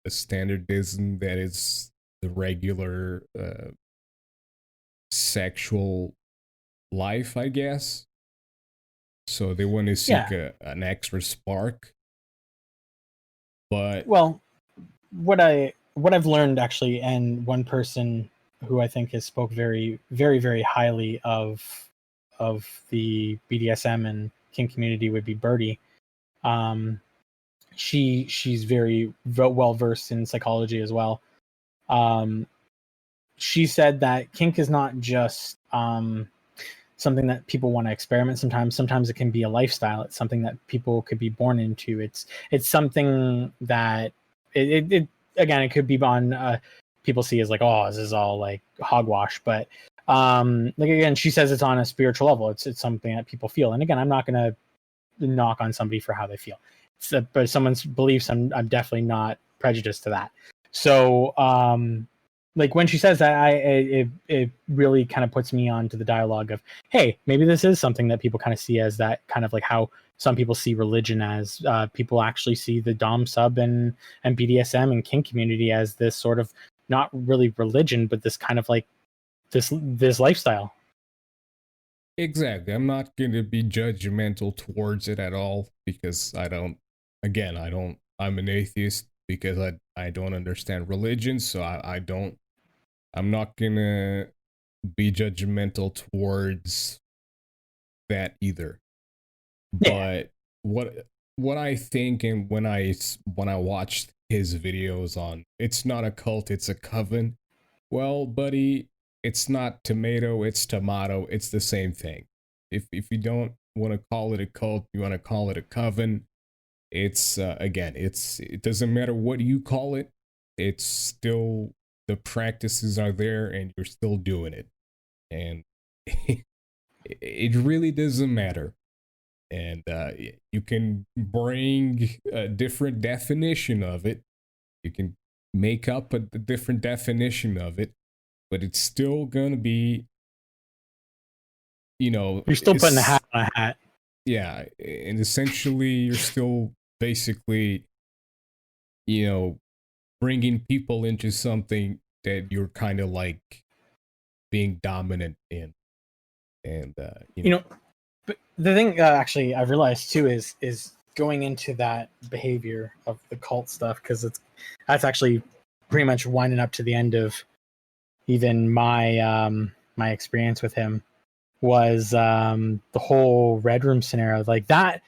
standardism that is the regular sexual life, I guess. So they want to seek an extra spark. But well, what I've learned actually, and one person who I think has spoke very, very, very highly of the BDSM and kink community would be Birdie. She's very well versed in psychology as well. She said that kink is not just something that people want to experiment. Sometimes it can be a lifestyle. It's something that people could be born into. It's something that it again, it could be on people see as like, oh, this is all like hogwash, but again, she says it's on a spiritual level. It's something that people feel. And again, I'm not going to knock on somebody for how they feel. But someone's beliefs, I'm definitely not prejudiced to that. So when she says that, it really kind of puts me onto the dialogue of, hey, maybe this is something that people kind of see as that, kind of like how some people see religion as. People actually see the dom sub and BDSM and kink community as this sort of, not really religion, but this kind of like this lifestyle. Exactly. I'm not going to be judgmental towards it at all, because I'm an atheist, because I don't understand religion, so I don't I'm not gonna be judgmental towards that either. Yeah. But what I think, and when I watched his videos on it's not a cult, it's a coven. Well, buddy, it's not tomato, it's tomato. It's the same thing. If you don't want to call it a cult, you want to call it a coven. It's again, it doesn't matter what you call it. It's still the practices are there, and you're still doing it, and it really doesn't matter. And you can bring a different definition of it. You can make up a different definition of it, but it's still gonna be, You're still putting a hat on a hat. Yeah, and essentially you're still basically, bringing people into something that you're kind of like being dominant in, and But the thing actually I've realized too is going into that behavior of the cult stuff, because that's actually pretty much winding up to the end of even my experience with him, was the whole red room scenario like that.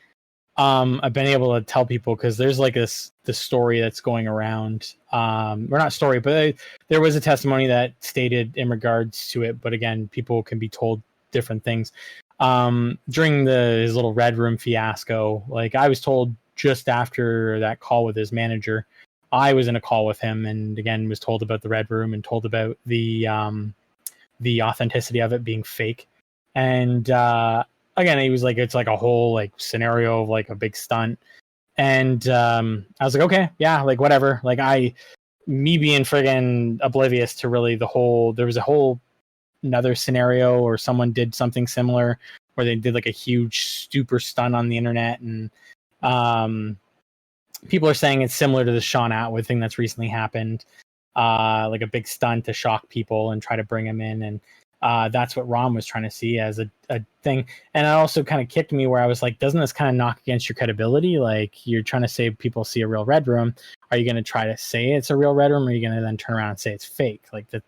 I've been able to tell people, because there's like this story that's going around, or not story, but there was a testimony that stated in regards to it, but again, people can be told different things. During his little red room fiasco, like I was told just after that call with his manager, I was in a call with him, and again was told about the red room and told about the authenticity of it being fake. And again, he was like, it's like a whole like scenario of like a big stunt. And I was like, okay, yeah, like whatever. Like me being friggin' oblivious to really there was a whole another scenario, or someone did something similar where they did like a huge super stunt on the internet, and people are saying it's similar to the Sean Atwood thing that's recently happened, like a big stunt to shock people and try to bring him in. And that's what Ron was trying to see as a thing. And it also kind of kicked me where I was like, doesn't this kind of knock against your credibility? Like, you're trying to say people see a real red room. Are you going to try to say it's a real red room, or are you going to then turn around and say it's fake? Like that.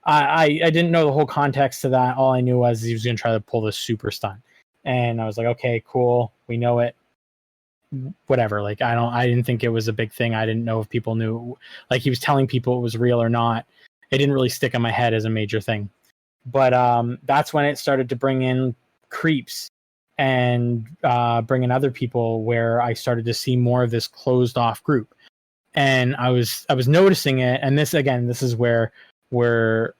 I didn't know the whole context to that. All I knew was he was going to try to pull this super stunt. And I was like, okay, cool. We know it. Whatever. Like, I didn't think it was a big thing. I didn't know if people knew, like he was telling people it was real or not. It didn't really stick in my head as a major thing. But that's when it started to bring in creeps and bring in other people, where I started to see more of this closed off group. And I was noticing it. And this is where we're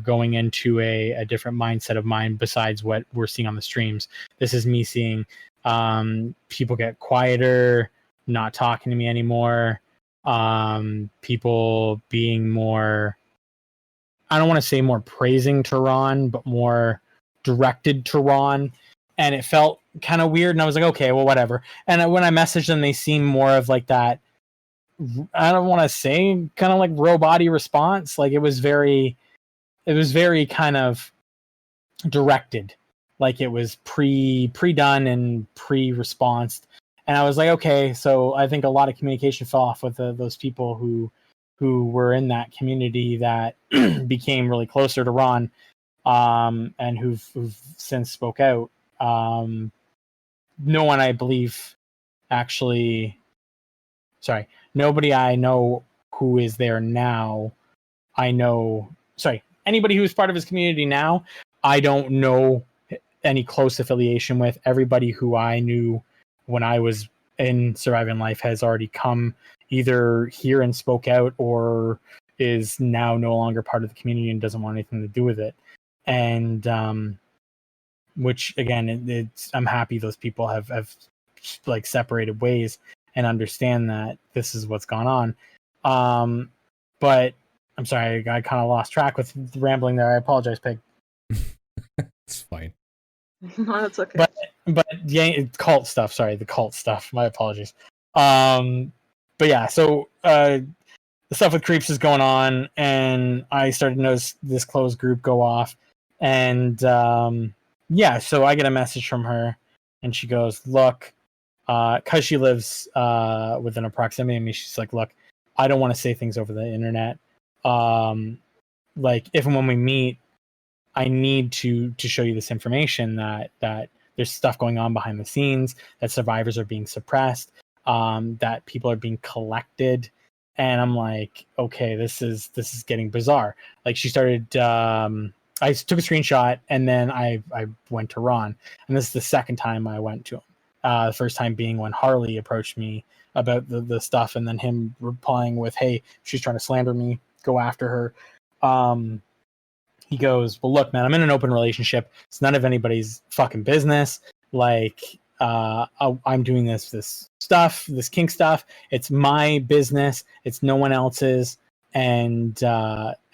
going into a different mindset of mine besides what we're seeing on the streams. This is me seeing people get quieter, not talking to me anymore, people being more, I don't want to say more praising to Ron, but more directed to Ron. And it felt kind of weird. And I was like, okay, well, whatever. And when I messaged them, they seemed more of like that, I don't want to say kind of like robot-y response. Like it was very kind of directed. Like it was pre-done and pre-responsed. And I was like, okay, so I think a lot of communication fell off with those people who were in that community that became really closer to Ron, and who've since spoke out. No one, I believe, actually, sorry, nobody I know who is there now. Anybody who's part of his community now, I don't know any close affiliation with. Everybody who I knew when I was in Surviving Life has already come either here and spoke out, or is now no longer part of the community and doesn't want anything to do with it. And which again, I'm happy those people have like separated ways and understand that this is what's gone on. But I'm sorry, I kind of lost track with rambling there. I apologize, Pig. It's fine. No, that's okay. But yeah, cult stuff. Sorry, the cult stuff. My apologies. But yeah, so the stuff with creeps is going on, and I started to notice this closed group go off, and yeah, so I get a message from her, and she goes, "Look," because she lives within a proximity of me. She's like, "Look, I don't want to say things over the internet. like if and when we meet, I need to show you this information that there's stuff going on behind the scenes, that survivors are being suppressed, that people are being collected. And I'm like, okay, this is getting bizarre. Like she started, I took a screenshot and then I went to Ron, and this is the second time I went to him. The first time being when Harley approached me about the stuff, and then him replying with, hey, she's trying to slander me, go after her. He goes, well, look, man, I'm in an open relationship. It's none of anybody's fucking business. Like, I'm doing this stuff, this kink stuff. It's my business. It's no one else's. And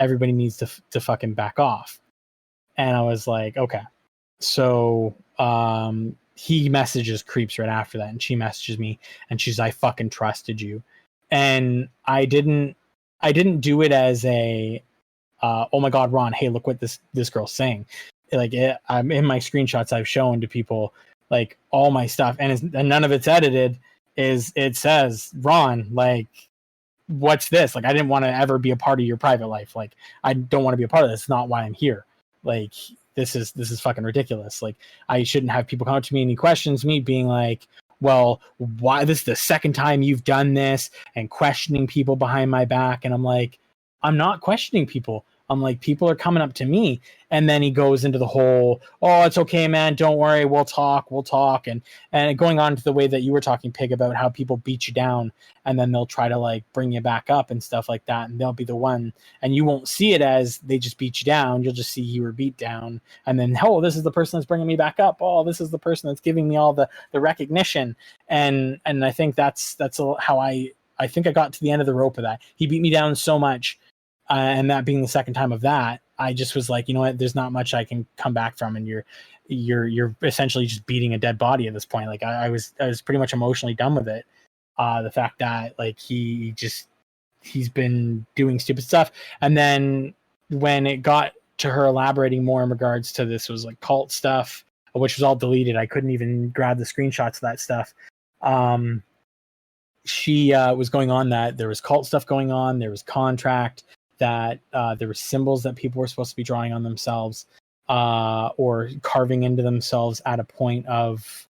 everybody needs to fucking back off. And I was like, okay. So he messages Creeps right after that. And she messages me and she's, I fucking trusted you. And I didn't do it as a, oh my God, Ron, hey, look what this girl's saying. Like I'm in my screenshots I've shown to people, like all my stuff, and none of it's edited. It says, Ron, like, what's this? Like, I didn't want to ever be a part of your private life. Like, I don't want to be a part of this. It's not why I'm here. Like, this is fucking ridiculous. Like, I shouldn't have people come up to me and questions me, being like, well, why this is the second time you've done this, and questioning people behind my back. And I'm like, I'm not questioning people. I'm like, people are coming up to me. And then he goes into the whole, oh, it's okay, man, don't worry, we'll talk. And going on to the way that you were talking, Pig, about how people beat you down and then they'll try to like bring you back up and stuff like that, and they'll be the one, and you won't see it as they just beat you down. You'll just see you were beat down, and then, oh, this is the person that's bringing me back up. Oh, this is the person that's giving me all the recognition. And I think that's how I think I got to the end of the rope of that. He beat me down so much. And that being the second time of that, I just was like, you know what? There's not much I can come back from, and you're essentially just beating a dead body at this point. Like I was pretty much emotionally done with it. The fact that like he's been doing stupid stuff, and then when it got to her elaborating more in regards to this was like cult stuff, which was all deleted. I couldn't even grab the screenshots of that stuff. She was going on that there was cult stuff going on. There was contract. That there were symbols that people were supposed to be drawing on themselves or carving into themselves at a point of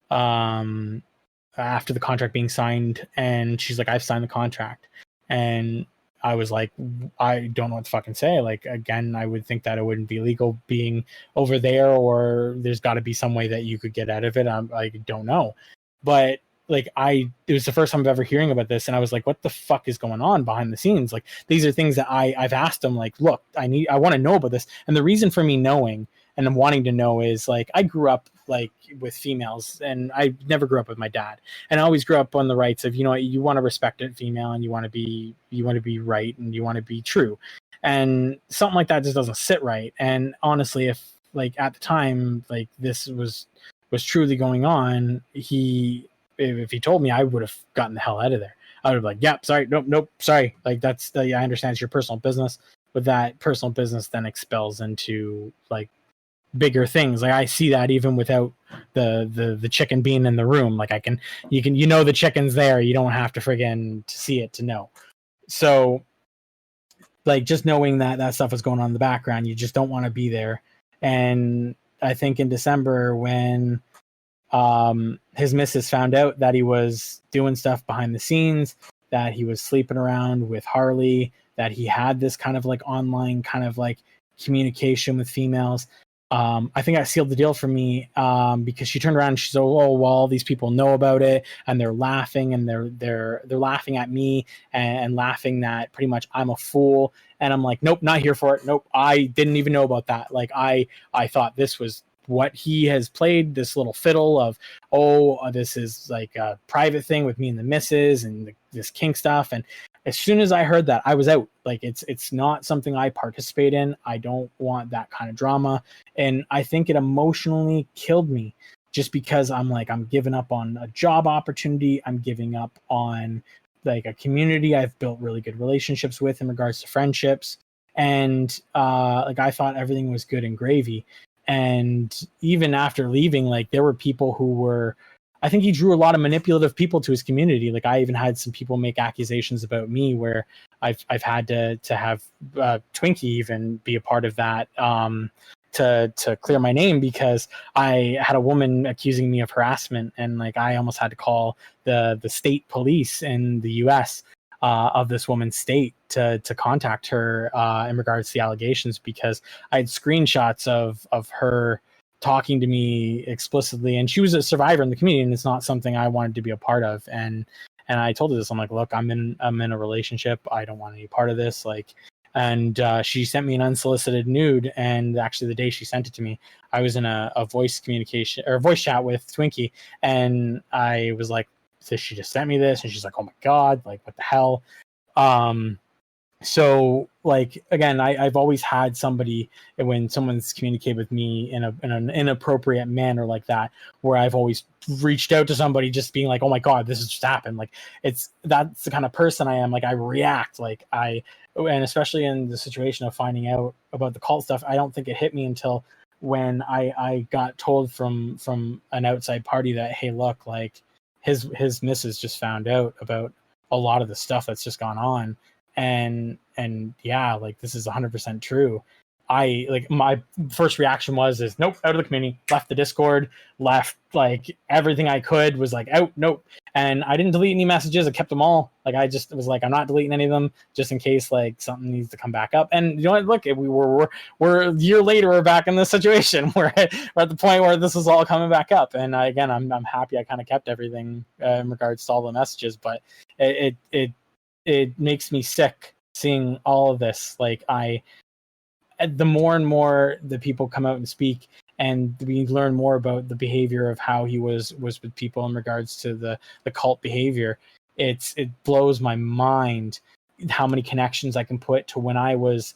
after the contract being signed. And she's like, I've signed the contract. And I was like, I don't know what to fucking say. Like, again, I would think that it wouldn't be legal being over there, or there's got to be some way that you could get out of it. I don't know. But like it was the first time I've ever hearing about this, and I was like, what the fuck is going on behind the scenes? Like, these are things that I've asked him, like, look, I want to know about this. And the reason for me knowing and I'm wanting to know is like, I grew up like with females, and I never grew up with my dad, and I always grew up on the rights of, you know, you want to respect a female, and you want to be right, and you want to be true, and something like that just doesn't sit right. And honestly, if like at the time like this was truly going on, if he told me, I would have gotten the hell out of there. I would have like, yep, sorry, nope, sorry. Like that's I understand it's your personal business, but that personal business then expels into like bigger things. Like I see that even without the chicken being in the room. Like you know the chicken's there. You don't have to friggin' see it to know. So like just knowing that stuff was going on in the background, you just don't want to be there. And I think in December when his missus found out that he was doing stuff behind the scenes, that he was sleeping around with Harley, that he had this kind of like online kind of like communication with females. I think that sealed the deal for me, because she turned around and she's, oh, well, all these people know about it, and they're laughing, and they're laughing at me and laughing that pretty much I'm a fool. And I'm like, nope, not here for it. Nope, I didn't even know about that. Like I thought this was what he has played, this little fiddle of, this is like a private thing with me and the missus and this kink stuff. And as soon as I heard that, I was out. Like it's not something I participate in. I don't want that kind of drama. And I think it emotionally killed me, just because I'm like, I'm giving up on a job opportunity. I'm giving up on like a community I've built really good relationships with in regards to friendships. And like I thought everything was good and gravy. And even after leaving, like there were people who were I think he drew a lot of manipulative people to his community. Like I even had some people make accusations about me where I've had to have Twinkie even be a part of that to clear my name, because I had a woman accusing me of harassment, and like I almost had to call the state police in the U.S. Of this woman's state to contact her in regards to the allegations, because I had screenshots of her talking to me explicitly, and she was a survivor in the community, and it's not something I wanted to be a part of. And I told her this. I'm like, look, I'm in a relationship. I don't want any part of this. Like, and she sent me an unsolicited nude. And actually, the day she sent it to me, I was in a voice communication or voice chat with Twinkie, and I was like, so she just sent me this, and she's like, oh my god, like what the hell? So like again, I've always had somebody, when someone's communicated with me in an inappropriate manner like that, where I've always reached out to somebody just being like, oh my god, this has just happened. Like that's the kind of person I am. Like I react, like and especially in the situation of finding out about the cult stuff, I don't think it hit me until when I got told from an outside party that, hey, look, like his missus just found out about a lot of the stuff that's just gone on. And yeah, like this is 100% true. I like, my first reaction was nope, out of the community, left the Discord, left like everything I could, was like out, nope. And I didn't delete any messages. I kept them all. Like I just was like, I'm not deleting any of them just in case like something needs to come back up. And you know what, look, we're a year later, we're back in this situation. We're at the point where this is all coming back up. And again, I'm happy I kind of kept everything in regards to all the messages, but it makes me sick seeing all of this. Like the more and more the people come out and speak, and we learn more about the behavior of how he was with people in regards to the cult behavior, it blows my mind how many connections I can put to when I was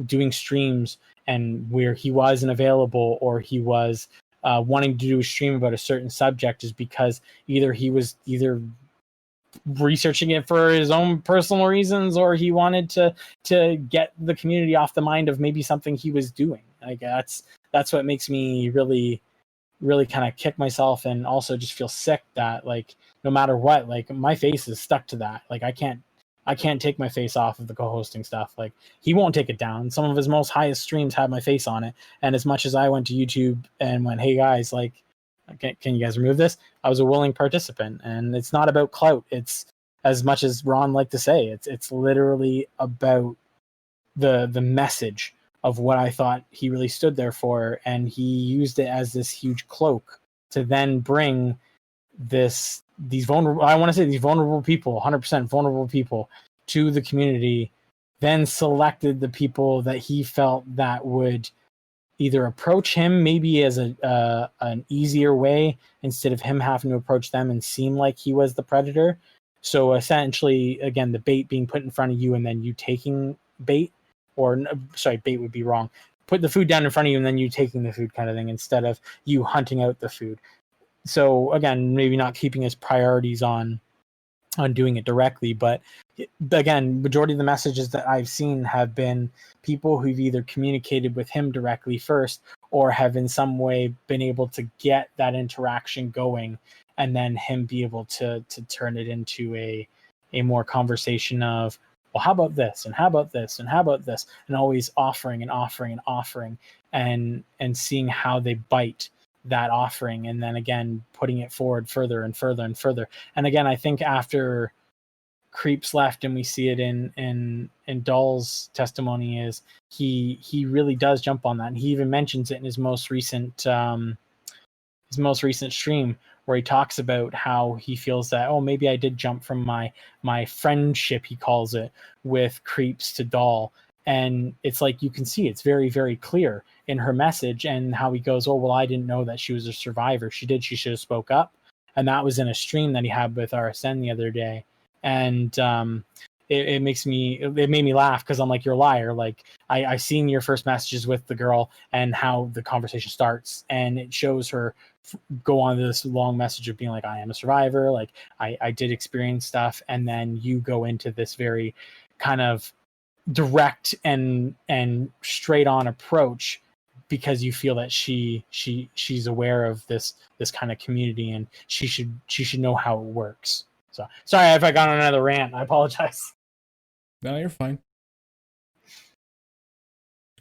doing streams and where he wasn't available, or he was wanting to do a stream about a certain subject, is because either he was researching it for his own personal reasons, or he wanted to get the community off the mind of maybe something he was doing. Like that's what makes me really kind of kick myself, and also just feel sick that like no matter what, like my face is stuck to that. Like I can't take my face off of the co-hosting stuff. Like he won't take it down. Some of his most highest streams have my face on it, and as much as I went to YouTube and went, hey guys, like can you guys remove this? I was a willing participant, and it's not about clout. It's, as much as Ron liked to say, it's literally about the message of what I thought he really stood there for, and he used it as this huge cloak to then bring these vulnerable people, 100% vulnerable people, to the community, then selected the people that he felt that would either approach him maybe as an easier way, instead of him having to approach them and seem like he was the predator. So essentially, again, the bait being put in front of you and then you taking bait, or sorry, bait would be wrong. Put the food down in front of you and then you taking the food, kind of thing, instead of you hunting out the food. So again, maybe not keeping his priorities on doing it directly, but again, majority of the messages that I've seen have been people who've either communicated with him directly first, or have in some way been able to get that interaction going, and then him be able to turn it into a more conversation of, well, how about this, and how about this, and how about this, and always offering and offering and offering, and seeing how they bite that offering, and then again putting it forward further and further and further. And again, I think after Creeps left, and we see it in Dahl's testimony, is he really does jump on that, and he even mentions it in his most recent stream, where he talks about how he feels that, oh, maybe I did jump from my friendship, he calls it, with Creeps to Dahl. And it's like, you can see it's very, very clear in her message, and how he goes, oh, well, I didn't know that she was a survivor. She should have spoke up. And that was in a stream that he had with RSN the other day. And it made me laugh, because I'm like, you're a liar. Like I seen your first messages with the girl and how the conversation starts, and it shows her go on this long message of being like, I am a survivor. Like I did experience stuff. And then you go into this very kind of direct and straight on approach, because you feel that she's aware of this kind of community, and she should know how it works. So sorry if I got on another rant. I apologize. No, you're fine.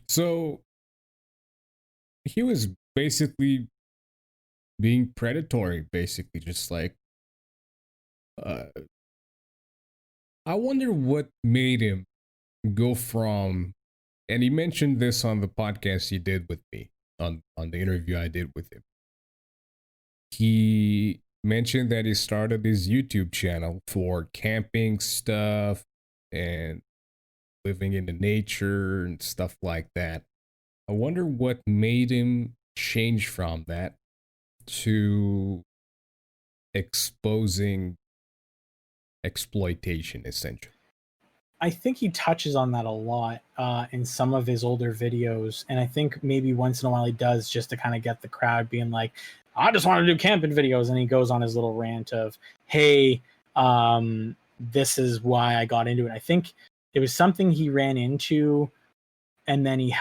So he was basically being predatory, basically, just like I wonder what made him go from, and he mentioned this on the podcast he did with me, on the interview I did with him. He mentioned that he started his YouTube channel for camping stuff and living in the nature and stuff like that. I wonder what made him change from that to exposing exploitation, essentially. I think he touches on that a lot in some of his older videos, and I think maybe once in a while he does, just to kind of get the crowd being like, I just want to do camping videos, and he goes on his little rant of, hey, this is why I got into it. I think it was something he ran into, and then he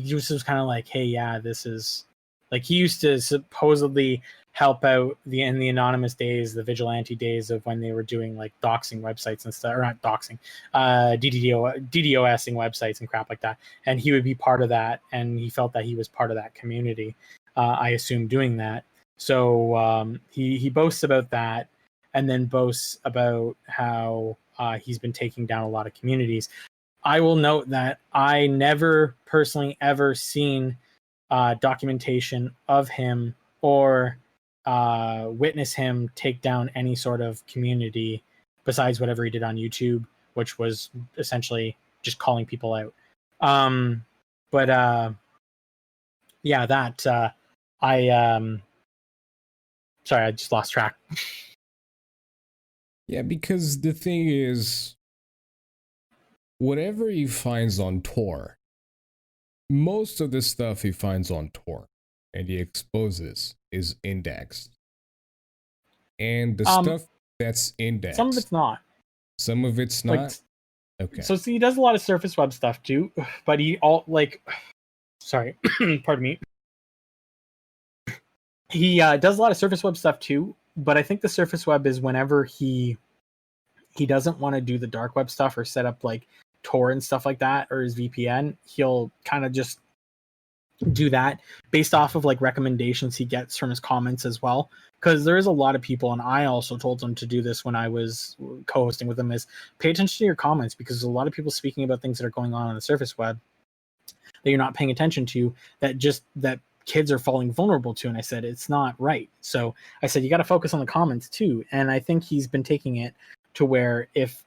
just was kind of like, hey, yeah, this is, like, he used to supposedly help out in the anonymous days, the vigilante days of when they were doing like doxing websites and stuff, or not doxing, DDoSing websites and crap like that. And he would be part of that, and he felt that he was part of that community. I assume doing that. So he boasts about that, and then boasts about how he's been taking down a lot of communities. I will note that I never personally ever seen documentation of him or witness him take down any sort of community besides whatever he did on YouTube, which was essentially just calling people out. Yeah, that sorry, I just lost track. Yeah, because the thing is, whatever he finds on Tor, most of the stuff he finds on Tor and he exposes is indexed. And the stuff that's indexed, some of it's not. Some of it's not? Like, okay. So he does a lot of surface web stuff too, but sorry, pardon me. He does a lot of surface web stuff too, but I think the surface web is whenever he doesn't want to do the dark web stuff or set up like Tor and stuff like that, or his VPN, he'll kind of just do that based off of like recommendations he gets from his comments as well. Because there is a lot of people, and I also told him to do this when I was co-hosting with him, is pay attention to your comments, because there's a lot of people speaking about things that are going on the surface web that you're not paying attention to, that kids are falling vulnerable to. And I said, it's not right. So I said, you got to focus on the comments too. And I think he's been taking it to where if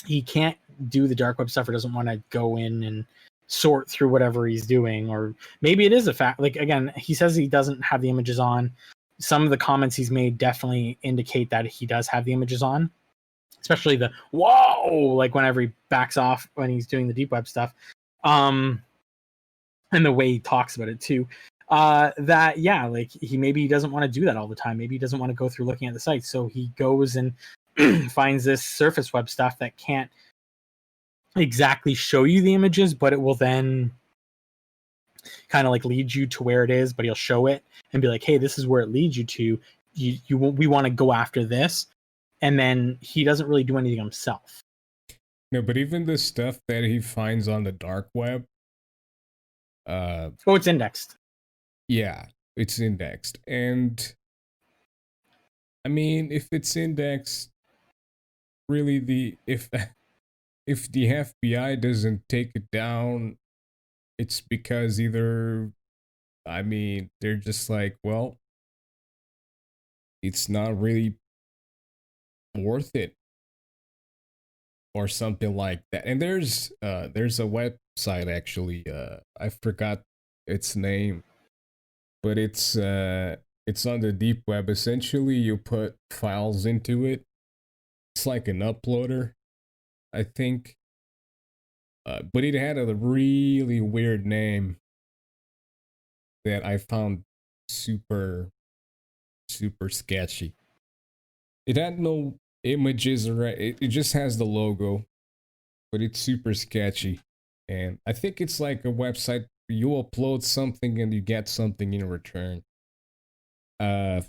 he can't do the dark web stuff or doesn't want to go in and sort through whatever he's doing, or maybe it is a fact, like, again, he says he doesn't have the images on. Some of the comments he's made definitely indicate that he does have the images on, especially the whoa, like whenever he backs off when he's doing the deep web stuff, and the way he talks about it too. That, yeah, like he doesn't want to do that all the time. Maybe he doesn't want to go through looking at the site, so he goes and finds this surface web stuff that can't exactly show you the images, but it will then kind of like lead you to where it is, but he'll show it and be like, hey, this is where it leads you to. We want to go after this. And then he doesn't really do anything himself. No, but even the stuff that he finds on the dark web, it's indexed. Yeah, it's indexed. And I mean, if it's indexed, really if the FBI doesn't take it down, it's because either, I mean, they're just like, well, it's not really worth it, or something like that. And there's a website, actually, I forgot its name, but it's on the deep web. Essentially, you put files into it. It's like an uploader, I think. But it had a really weird name that I found super, super sketchy. It had no images, or it just has the logo, but it's super sketchy. And I think it's like a website you upload something and you get something in return. I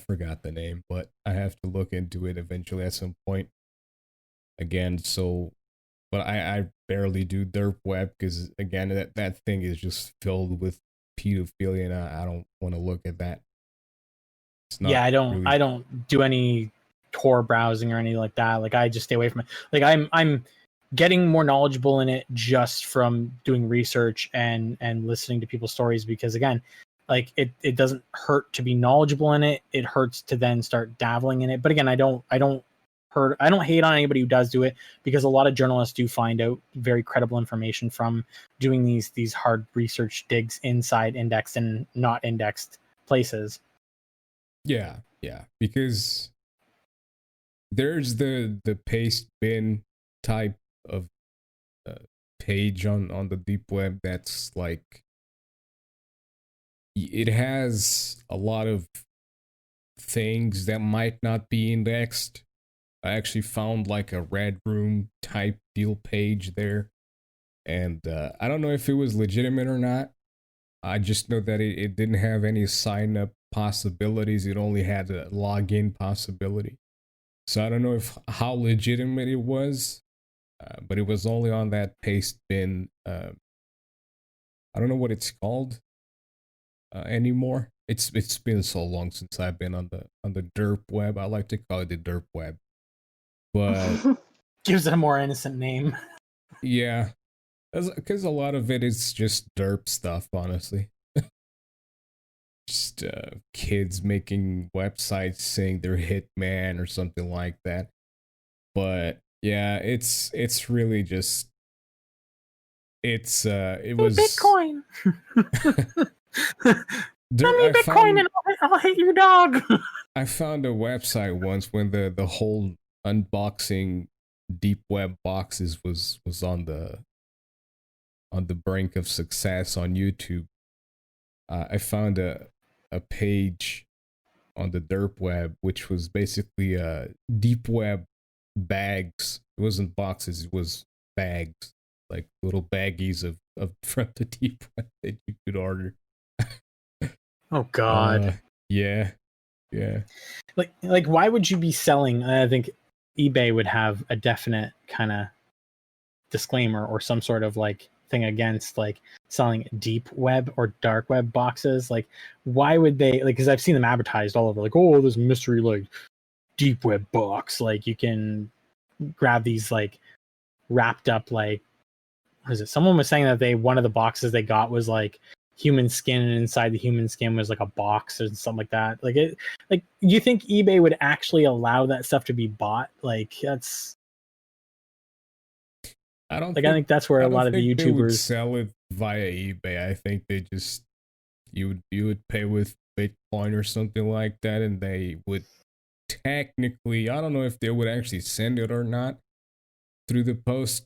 forgot the name, but I have to look into it eventually at some point. Again, so, but I barely do derp web because again that thing is just filled with pedophilia, and I don't want to look at that. It's not. Yeah, Really... I don't do any Tor browsing or anything like that. Like I just stay away from it. Like I'm getting more knowledgeable in it just from doing research and listening to people's stories, because again, like it doesn't hurt to be knowledgeable in it. It hurts to then start dabbling in it. But again, I don't hate on anybody who does do it, because a lot of journalists do find out very credible information from doing these hard research digs inside indexed and not indexed places. Yeah, because there's the paste bin type of page on the deep web that's like, it has a lot of things that might not be indexed. I actually found like a Red Room type deal page there, and I don't know if it was legitimate or not. I just know that it didn't have any sign up possibilities. It only had a login possibility. So I don't know how legitimate it was, but it was only on that paste bin. I don't know what it's called anymore. It's been so long since I've been on the derp web. I like to call it the derp web, but gives it a more innocent name. Yeah, because a lot of it is just derp stuff, honestly. Just kids making websites saying they're Hitman or something like that. But yeah, it's really just it was Bitcoin. Send me Bitcoin and I'll hit your dog. I found a website once when the whole unboxing deep web boxes was on the brink of success on YouTube. I found a page on the derp web which was basically deep web bags. It wasn't boxes, it was bags, like little baggies of from the deep web that you could order. Oh God. Yeah. Like why would you be selling? I think eBay would have a definite kind of disclaimer or some sort of like thing against like selling deep web or dark web boxes. Like why would they, like, because I've seen them advertised all over, like, oh, this mystery like deep web box, like you can grab these like wrapped up, like, what is it, someone was saying that one of the boxes they got was like human skin, and inside the human skin was like a box or something like that. Like you think eBay would actually allow that stuff to be bought? Like that's, I think that's where a lot of the YouTubers they would sell it via eBay. I think they just you would pay with Bitcoin or something like that, and they would technically, I don't know if they would actually send it or not through the post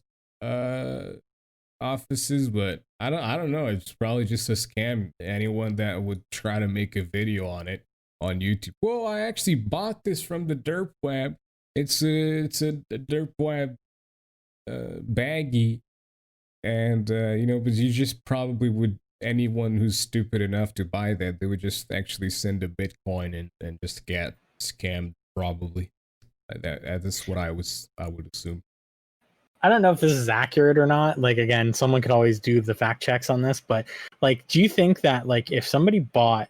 offices, but I don't know. It's probably just a scam. Anyone that would try to make a video on it on YouTube. Well, I actually bought this from the derp web. It's a derp web baggy, and but you just probably would, anyone who's stupid enough to buy that, they would just actually send a Bitcoin and just get scammed, probably. That's what I would assume. I don't know if this is accurate or not. Like, again, someone could always do the fact checks on this, but like, do you think that like if somebody bought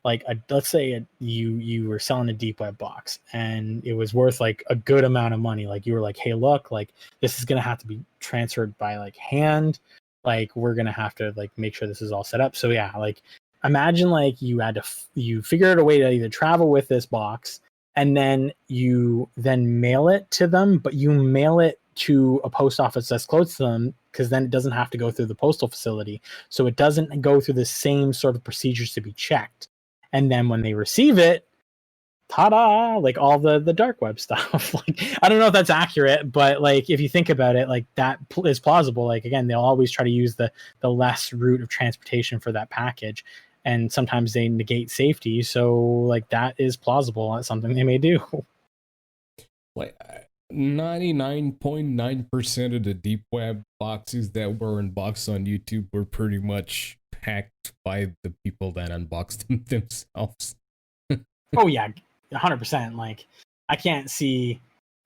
like let's say you were selling a deep web box and it was worth like a good amount of money, like you were like, hey, look, like this is gonna have to be transferred by like hand, like we're gonna have to like make sure this is all set up. So yeah, like imagine like you had to you figure out a way to either travel with this box and then you then mail it to them, but you mail it to a post office that's close to them, because then it doesn't have to go through the postal facility, so it doesn't go through the same sort of procedures to be checked. And then when they receive it, ta-da, like all the dark web stuff. Like, I don't know if that's accurate, but like if you think about it, like that is plausible. Like again, they'll always try to use the less route of transportation for that package, and sometimes they negate safety. So like that is plausible. That's something they may do. Like 99.9% of the deep web boxes that were unboxed on YouTube were pretty much packed by the people that unboxed them themselves. Oh yeah, 100%. Like, I can't see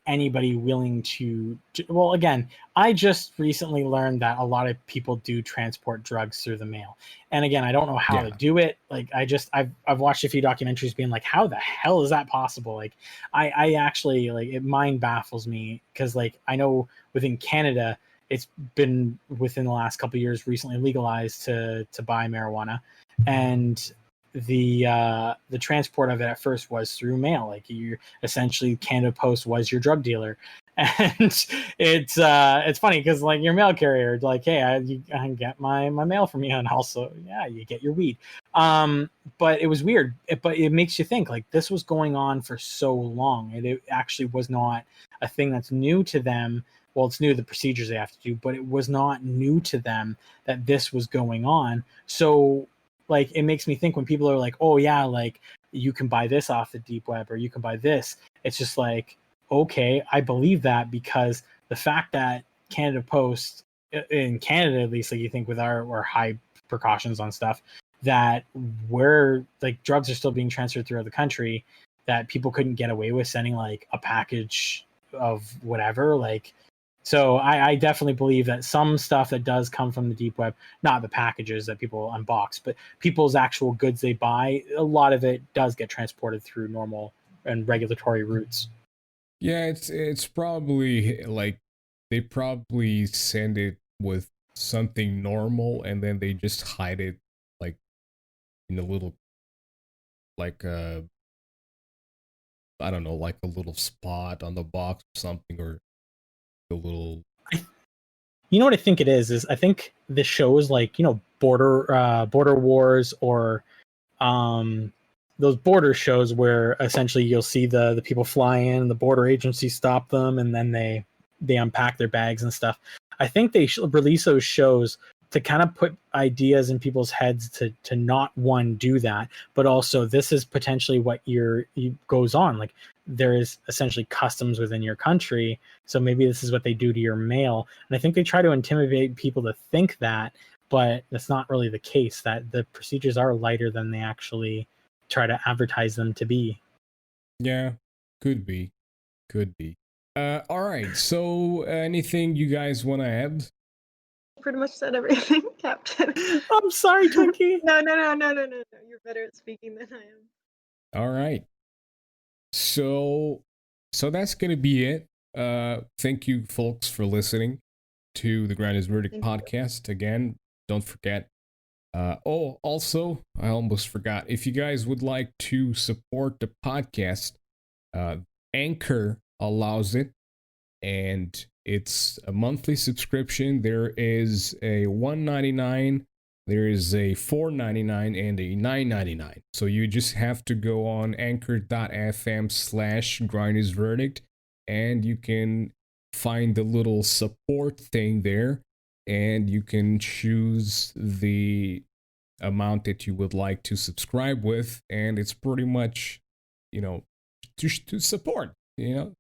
anybody willing to. Well, again, I just recently learned that a lot of people do transport drugs through the mail, and again, I don't know how to do it. Like, I've watched a few documentaries being like, how the hell is that possible? Like, I actually, like, it mind baffles me, because like I know within Canada it's been within the last couple of years recently legalized to buy marijuana, and the transport of it at first was through mail. Like, you essentially, Canada Post was your drug dealer. And it's funny because, like, your mail carrier, like, hey, I get my mail from you, and also, yeah, you get your weed. But it was weird. But it makes you think, like, this was going on for so long, and it actually was not a thing that's new to them. Well, it's new to the procedures they have to do, but it was not new to them that this was going on. So, like, it makes me think when people are like, oh yeah, like, you can buy this off the deep web, or you can buy this. It's just like, okay, I believe that, because the fact that Canada Post, in Canada at least, like, you think with our high precautions on stuff, that we're like, drugs are still being transferred throughout the country, that people couldn't get away with sending like a package of whatever. Like, so I definitely believe that some stuff that does come from the deep web, not the packages that people unbox, but people's actual goods they buy, a lot of it does get transported through normal and regulatory routes. Yeah, it's probably like they probably send it with something normal, and then they just hide it like in a little, like I don't know, like a little spot on the box or something, or a little. You know what I think it is I think the shows like, border wars, or those border shows where essentially you'll see the people fly in, the border agency stop them, and then they unpack their bags and stuff. I think they should release those shows to kind of put ideas in people's heads to not, one, do that, but also, this is potentially what goes on. Like, there is essentially customs within your country, so maybe this is what they do to your mail. And I think they try to intimidate people to think that, but that's not really the case, that the procedures are lighter than they actually try to advertise them to be. Yeah, could be. All right, so anything you guys want to add? Pretty much said everything, Captain. I'm sorry, Twinkie. No. You're better at speaking than I am. All right. So that's gonna be it. Thank you, folks, for listening to the Grinders Verdict podcast. Again, don't forget. Also, I almost forgot. If you guys would like to support the podcast, Anchor allows it, and it's a monthly subscription. There is a $1.99, there is a $4.99, and a $9.99. So you just have to go on anchor.fm/grindersverdict, and you can find the little support thing there, and you can choose the amount that you would like to subscribe with, and it's pretty much, to support.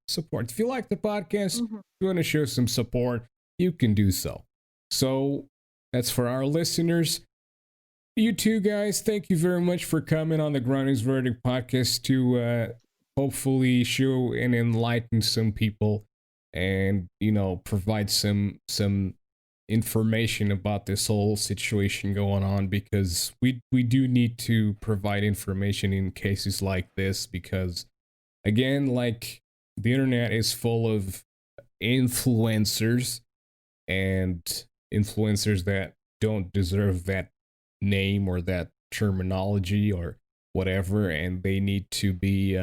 Support. If you like the podcast, if you want to show some support, you can do so. So that's for our listeners. You two guys, thank you very much for coming on the Grinders Verdict podcast to hopefully show and enlighten some people, and provide some information about this whole situation going on, because we do need to provide information in cases like this, because again, like, the internet is full of influencers, and influencers that don't deserve that name or that terminology or whatever, and they need to be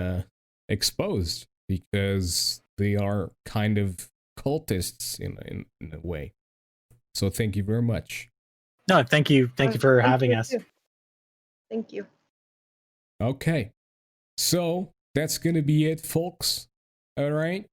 exposed, because they are kind of cultists in a way. So thank you very much. No, thank you for having us. Thank you. Okay, so that's gonna be it, folks. All right.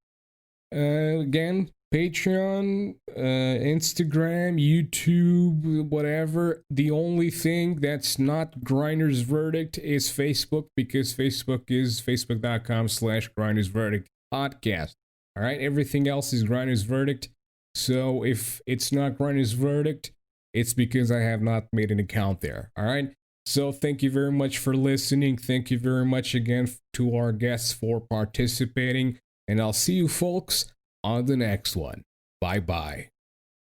Again, Patreon, Instagram, YouTube, whatever. The only thing that's not Grinders Verdict is Facebook, because Facebook is facebook.com/Grinders Verdict podcast. All right, everything else is Grinder's verdict. So if it's not Grinder's verdict, it's because I have not made an account there. All right. So thank you very much for listening. Thank you very much again to our guests for participating. And I'll see you folks on the next one. Bye bye.